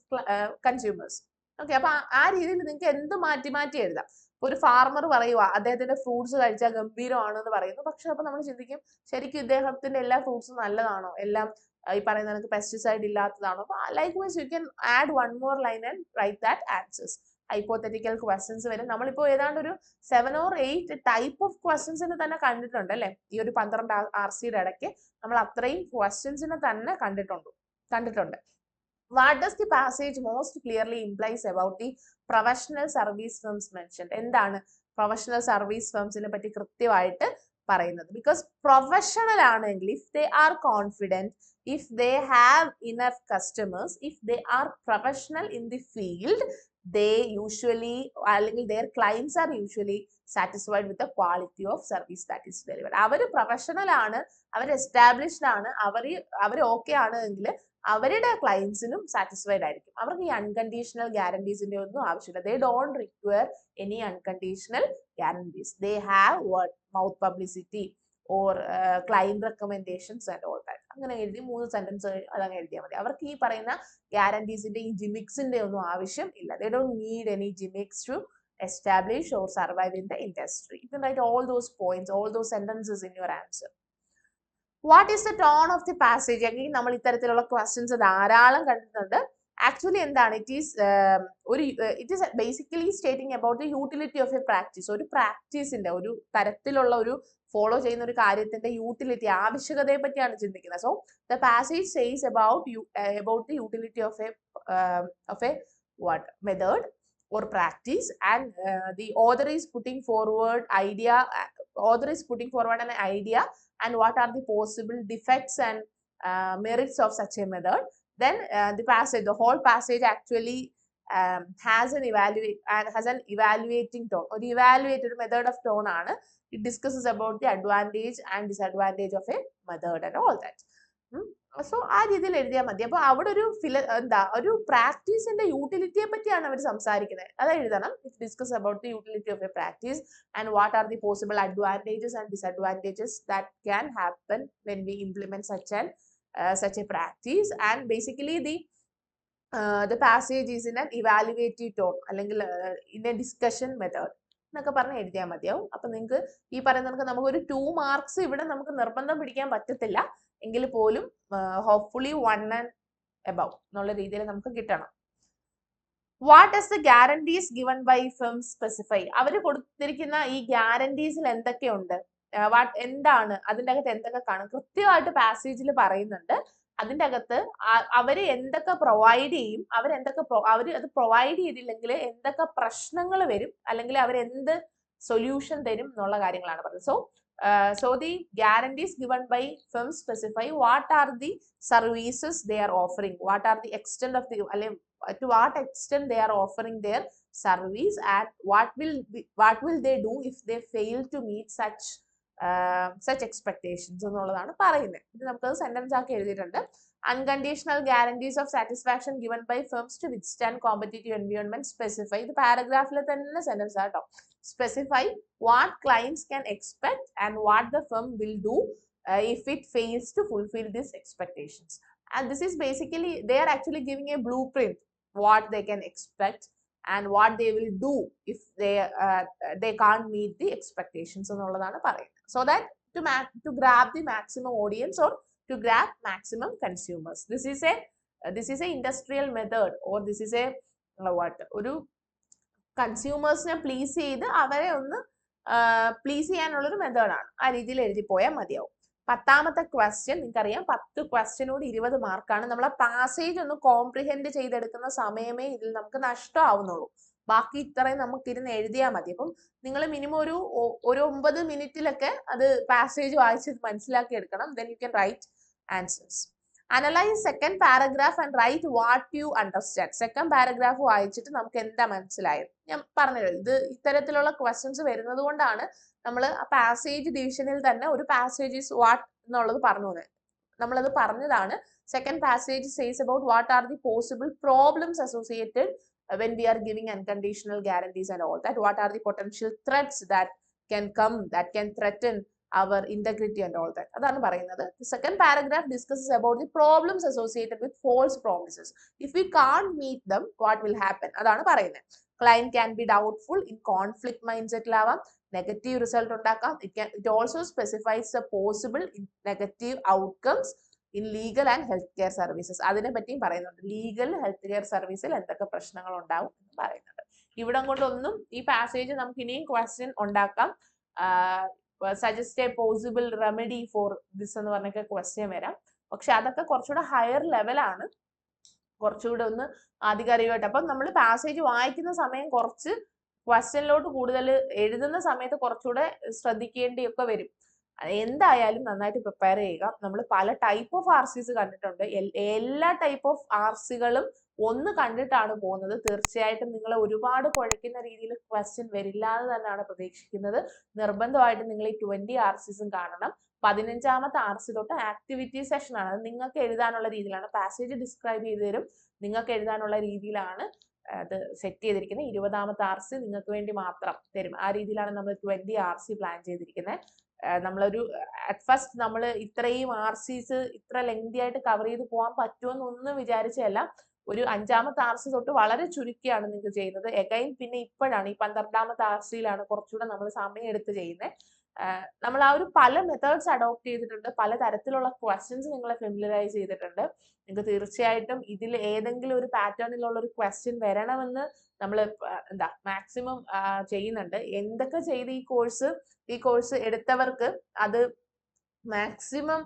consumers. Okay, അപ്പൊ ആ രീതിയിൽ നിങ്ങൾക്ക് എന്ത് മാറ്റി എഴുതാം. ഒരു ഫാർമർ പറയുക അദ്ദേഹത്തിന്റെ ഫ്രൂട്ട്സ് കഴിച്ചാൽ ഗംഭീരമാണെന്ന് പറയുന്നു, പക്ഷെ അപ്പൊ നമ്മൾ ചിന്തിക്കും ശരിക്കും ഇദ്ദേഹത്തിന്റെ എല്ലാ ഫ്രൂട്ട്സും നല്ലതാണോ, എല്ലാം ഈ പറയുന്ന നമുക്ക് പെസ്റ്റിസൈഡ് ഇല്ലാത്തതാണോ. അപ്പൊ likewise you can add 1 more line and write that answers. Hypothetical questions വരും. നമ്മളിപ്പോ ഏതാണ്ട് ഒരു 7 or 8 ടൈപ്പ് ഓഫ് ക്വസ്റ്റ്യൻസിന് തന്നെ കണ്ടിട്ടുണ്ട് അല്ലെ. ഈ ഒരു 12 RCയുടെ ഇടയ്ക്ക് നമ്മൾ അത്രയും ക്വസ്റ്റ്യൻസിനെ തന്നെ കണ്ടിട്ടുണ്ട്. What does the passage most clearly implies about the professional service firms mentioned? എന്താണ് പ്രൊഫഷണൽ സർവീസ് ഫേംസിനെ പറ്റി കൃത്യമായിട്ട് പറയുന്നത്. ബിക്കോസ് പ്രൊഫഷണൽ ആണെങ്കിൽ if they are confident, if they have enough customers, if they are professional in the field, they usually, അല്ലെങ്കിൽ their clients are usually satisfied with the quality of service that is delivered. അവർ പ്രൊഫഷണൽ ആണ്, അവർ എസ്റ്റാബ്ലിഷ്ഡ് ആണ്, അവർ ഓക്കെ ആണ് എങ്കിൽ അവരുടെ ക്ലയൻസിനും സാറ്റിസ്ഫൈഡ് ആയിരിക്കും. അവർക്ക് ഈ അൺകണ്ടീഷണൽ ഗ്യാരണ്ടീസിന്റെ ഒന്നും ആവശ്യമില്ല. They don't require any unconditional guarantees. They have what mouth publicity or client recommendations and all that. അങ്ങനെ എഴുതി 3 സെന്റൻസ് അതങ്ങനെ എഴുതിയാൽ മതി. അവർക്ക് ഈ പറയുന്ന ഗ്യാരണ്ടീസിന്റെ ഈ ജിമിക്സിന്റെ ഒന്നും ആവശ്യം ഇല്ല. They don't need any gimmicks to establish or survive in the industry. You can write all those points, all those sentences in your answer. What is the tone of the passage? Again, നമ്മൾ ഇത്തരത്തിലുള്ള ക്വസ്റ്റ്യൻസ് ധാരാളം കണ്ടിട്ടുണ്ട്. ആക്ച്വലി എന്താണ്, it is basically stating about the utility of a practice. ഒരു പ്രാക്ടീസിന്റെ ഒരു തരത്തിലുള്ള ഒരു ഫോളോ ചെയ്യുന്ന ഒരു കാര്യത്തിന്റെ യൂട്ടിലിറ്റി, ആവശ്യകതയെ പറ്റിയാണ് ചിന്തിക്കുന്നത്. So the passage says about the utility of A what method or practice, and the author is putting forward an idea and what are the possible defects and merits of such a method. Then the whole passage actually has an evaluating tone, or evaluated method of tone aanu. It discusses about the advantage and disadvantage of a method and all that. So ആ രീതിയിൽ എഴുതിയാൽ മതി. അപ്പൊ അവിടെ ഒരു പ്രാക്ടീസിന്റെ യൂട്ടിലിറ്റിയെ പറ്റിയാണ് അവർ സംസാരിക്കുന്നത്, അത് എഴുതണം. It discuss about the utility of a practice and what are the possible advantages and disadvantages that can happen when we implement such a practice. And basically the passage is in an evaluative tone, അല്ലെങ്കിൽ in a discussion method എന്നൊക്കെ പറഞ്ഞ് എഴുതിയാൽ മതിയാവും. അപ്പൊ നിങ്ങൾക്ക് ഈ പറയുന്ന നമുക്കൊരു 2 മാർക്സ് ഇവിടെ നമുക്ക് നിർബന്ധം പിടിക്കാൻ പറ്റത്തില്ല, എങ്കിൽ പോലും ഹോപ്പ്ഫുള്ളി 1 and above എന്നുള്ള രീതിയിൽ നമുക്ക് കിട്ടണം. What is the guarantees given by firm specify? അവർ കൊടുത്തിരിക്കുന്ന ഈ ഗ്യാരണ്ടീസിൽ എന്തൊക്കെയുണ്ട്, എന്താണ് അതിൻ്റെ അകത്ത് എന്തൊക്കെ കാണും, കൃത്യമായിട്ട് പാസേജിൽ പറയുന്നുണ്ട്. അതിൻ്റെ അകത്ത് അവര് എന്തൊക്കെ പ്രൊവൈഡ് ചെയ്യും, അവർ അത് പ്രൊവൈഡ് ചെയ്തില്ലെങ്കിൽ എന്തൊക്കെ പ്രശ്നങ്ങൾ വരും, അല്ലെങ്കിൽ അവരെന്ത് സൊല്യൂഷൻ തരും എന്നുള്ള കാര്യങ്ങളാണ് പറഞ്ഞത്. So the guarantees given by firms specify what are the services they are offering, what are the extent of to what extent they are offering their service, and what will they do if they fail to meet such expectations എന്നുള്ളതാണ് പറയുന്നത്. ഇത് നമുക്ക് സെന്റൻസ് ആക്കി എഴുതിയിട്ടുണ്ട്. Unconditional guarantees of satisfaction given by firms to withstand competitive environment specify. ഇത് പാരഗ്രാഫിൽ തന്നെ സെന്റൻസ് ആട്ടോ. Specify what clients can expect and what the firm will do if it fails to fulfill these expectations. And this is basically, they are actually giving a blueprint what they can expect and what they will do if they can't meet the expectations എന്നുള്ളതാണ് പറയുന്നത്. So that to grab the maximum audience or to grab maximum consumers. This is a industrial method, or this is a ഒരു കൺസ്യൂമേഴ്സിനെ പ്ലീസ് ചെയ്ത് അവരെ ഒന്ന് പ്ലീസ് ചെയ്യാനുള്ളൊരു മെത്തേഡാണ്. ആ രീതിയിൽ എഴുതി പോയാൽ മതിയാവും. 10ാമത്തെ ക്വസ്റ്റ്യൻ നിങ്ങൾക്കറിയാം, 10 ക്വസ്റ്റ്യനോട് 20 മാർക്കാണ്. നമ്മൾ ആ പാസേജ് ഒന്ന് കോംപ്രിഹെൻഡ് ചെയ്തെടുക്കുന്ന സമയമേ ഇതിൽ നമുക്ക് നഷ്ടമാവുന്നുള്ളൂ. ബാക്കി ഇത്രയും നമുക്ക് ഇരുന്ന് എഴുതിയാൽ മതി. അപ്പം നിങ്ങൾ മിനിമം ഒരു 9 മിനിറ്റിലൊക്കെ അത് പാസേജ് വായിച്ച് മനസ്സിലാക്കി എടുക്കണം. Then you can write answers. Analyse second paragraph and write what you understand. Second paragraph വായിച്ചിട്ട് നമുക്ക് എന്താ മനസ്സിലായത്. ഞാൻ പറഞ്ഞത് ഇത് ഇത്തരത്തിലുള്ള ക്വസ്റ്റ്യൻസ് വരുന്നത് കൊണ്ടാണ് നമ്മൾ ആ പാസേജ് ഡിവിഷനിൽ തന്നെ ഒരു പാസേജ് ഈസ് വാട്ട് എന്നുള്ളത് പറഞ്ഞു തന്നെ നമ്മളത് പറഞ്ഞതാണ്. Second passage says about what are the possible problems associated when we are giving unconditional guarantees and all that, what are the potential threats that can come, that can threaten our integrity and all that. അതാണ് പറയുന്നത്. The second paragraph discusses about the problems associated with false promises. If we can't meet them, what will happen? അതാണ് പറയുന്നത്. Client can be doubtful, in conflict mindset ലാവാം, നെഗറ്റീവ് റിസൾട്ട് ഉണ്ടാക്കാം. It also specifies the possible negative outcomes in legal and healthcare services. അതിനെ പറ്റിയും പറയുന്നുണ്ട്. ലീഗൽ ഹെൽത്ത് കെയർ സർവീസിൽ എന്തൊക്കെ പ്രശ്നങ്ങൾ ഉണ്ടാവും എന്ന് പറയുന്നുണ്ട്. ഇവിടെ കൊണ്ടൊന്നും ഈ പാസേജ് നമുക്ക് ഇനിയും ക്വസ്റ്റ്യൻ ഉണ്ടാക്കാം. Suggest A possible remedy for this എന്ന് പറഞ്ഞൊക്കെ ക്വസ്റ്റ്യൻ വരാം. പക്ഷെ അതൊക്കെ കുറച്ചുകൂടെ ഹയർ ലെവലാണ്, കുറച്ചുകൂടെ ഒന്ന് ആധികാരികമായിട്ട്. അപ്പം നമ്മൾ പാസേജ് വായിക്കുന്ന സമയം കുറച്ച് ക്വസ്റ്റ്യനിലോട്ട് കൂടുതൽ എഴുതുന്ന സമയത്ത് കുറച്ചുകൂടെ ശ്രദ്ധിക്കേണ്ടിയൊക്കെ വരും. എന്തായാലും നന്നായിട്ട് പ്രിപ്പയർ ചെയ്യുക. നമ്മൾ പല ടൈപ്പ് ഓഫ് ആർസിസ് കണ്ടിട്ടുണ്ട്. എല്ലാ ടൈപ്പ് ഓഫ് ആർസികളും ഒന്ന് കണ്ടിട്ടാണ് പോകുന്നത്. തീർച്ചയായിട്ടും നിങ്ങളെ ഒരുപാട് കുഴയ്ക്കുന്ന രീതിയിൽ ക്വസ്റ്റ്യൻ വരില്ല എന്ന് തന്നെയാണ് പ്രതീക്ഷിക്കുന്നത്. നിർബന്ധമായിട്ടും നിങ്ങൾ ഈ 20 ആർസിസും കാണണം. 15ാമത്തെ ആർസി തൊട്ട് ആക്ടിവിറ്റി സെഷൻ ആണ്. അത് നിങ്ങൾക്ക് എഴുതാനുള്ള രീതിയിലാണ്. പാസേജ് ഡിസ്ക്രൈബ് ചെയ്ത് തരും. നിങ്ങൾക്ക് എഴുതാനുള്ള രീതിയിലാണ് അത് സെറ്റ് ചെയ്തിരിക്കുന്നത്. 20ാമത്തെ ആർസി നിങ്ങൾക്ക് വേണ്ടി മാത്രം തരും. ആ രീതിയിലാണ് നമ്മൾ 20 ആർസി പ്ലാൻ ചെയ്തിരിക്കുന്നത്. നമ്മളൊരു അറ്റ് ഫസ്റ്റ് നമ്മൾ ഇത്രയും ആർസിസ് ഇത്ര ലെങ്തി ആയിട്ട് കവർ ചെയ്ത് പോകാൻ പറ്റുമെന്നൊന്നും വിചാരിച്ചല്ല. ഒരു 5ാമത്തെ ആർസി തൊട്ട് വളരെ ചുരുക്കിയാണ് നിങ്ങൾക്ക് ചെയ്യുന്നത്. എഗൈൻ പിന്നെ ഇപ്പോഴാണ് ഈ 12ാമത്തെ ആർസിയിലാണ് കുറച്ചുകൂടെ നമ്മൾ സമയം എടുത്ത് ചെയ്യുന്നത്. നമ്മൾ ആ ഒരു പല മെത്തേഡ്സ് അഡോപ്റ്റ് ചെയ്തിട്ടുണ്ട്. പല തരത്തിലുള്ള ക്വസ്റ്റ്യൻസ് നിങ്ങളെ ഫെമിലറൈസ് ചെയ്തിട്ടുണ്ട്. നിങ്ങൾക്ക് തീർച്ചയായിട്ടും ഇതിൽ ഏതെങ്കിലും ഒരു പാറ്റേണിലുള്ള ഒരു ക്വസ്റ്റ്യൻ വരണമെന്ന് നമ്മൾ എന്താ മാക്സിമം ചെയ്യുന്നുണ്ട്. എന്തൊക്കെ ചെയ്ത് ഈ കോഴ്സ് എടുത്തവർക്ക് അത് മാക്സിമം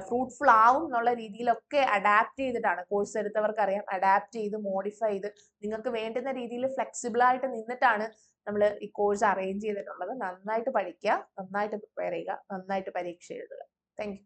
ഫ്രൂട്ട്ഫുൾ ആവും എന്നുള്ള രീതിയിലൊക്കെ അഡാപ്റ്റ് ചെയ്തിട്ടാണ്. കോഴ്സ് എടുത്തവർക്ക് അറിയാം, അഡാപ്റ്റ് ചെയ്ത് മോഡിഫൈ ചെയ്ത് നിങ്ങൾക്ക് വേണ്ടുന്ന രീതിയിൽ ഫ്ലെക്സിബിൾ ആയിട്ട് നിന്നിട്ടാണ് നമ്മൾ ഈ കോഴ്സ് അറേഞ്ച് ചെയ്തിട്ടുള്ളത്. നന്നായിട്ട് പഠിക്കുക, നന്നായിട്ട് പ്രിപ്പയർ ചെയ്യുക, നന്നായിട്ട് പരീക്ഷ എഴുതുക. Thank you.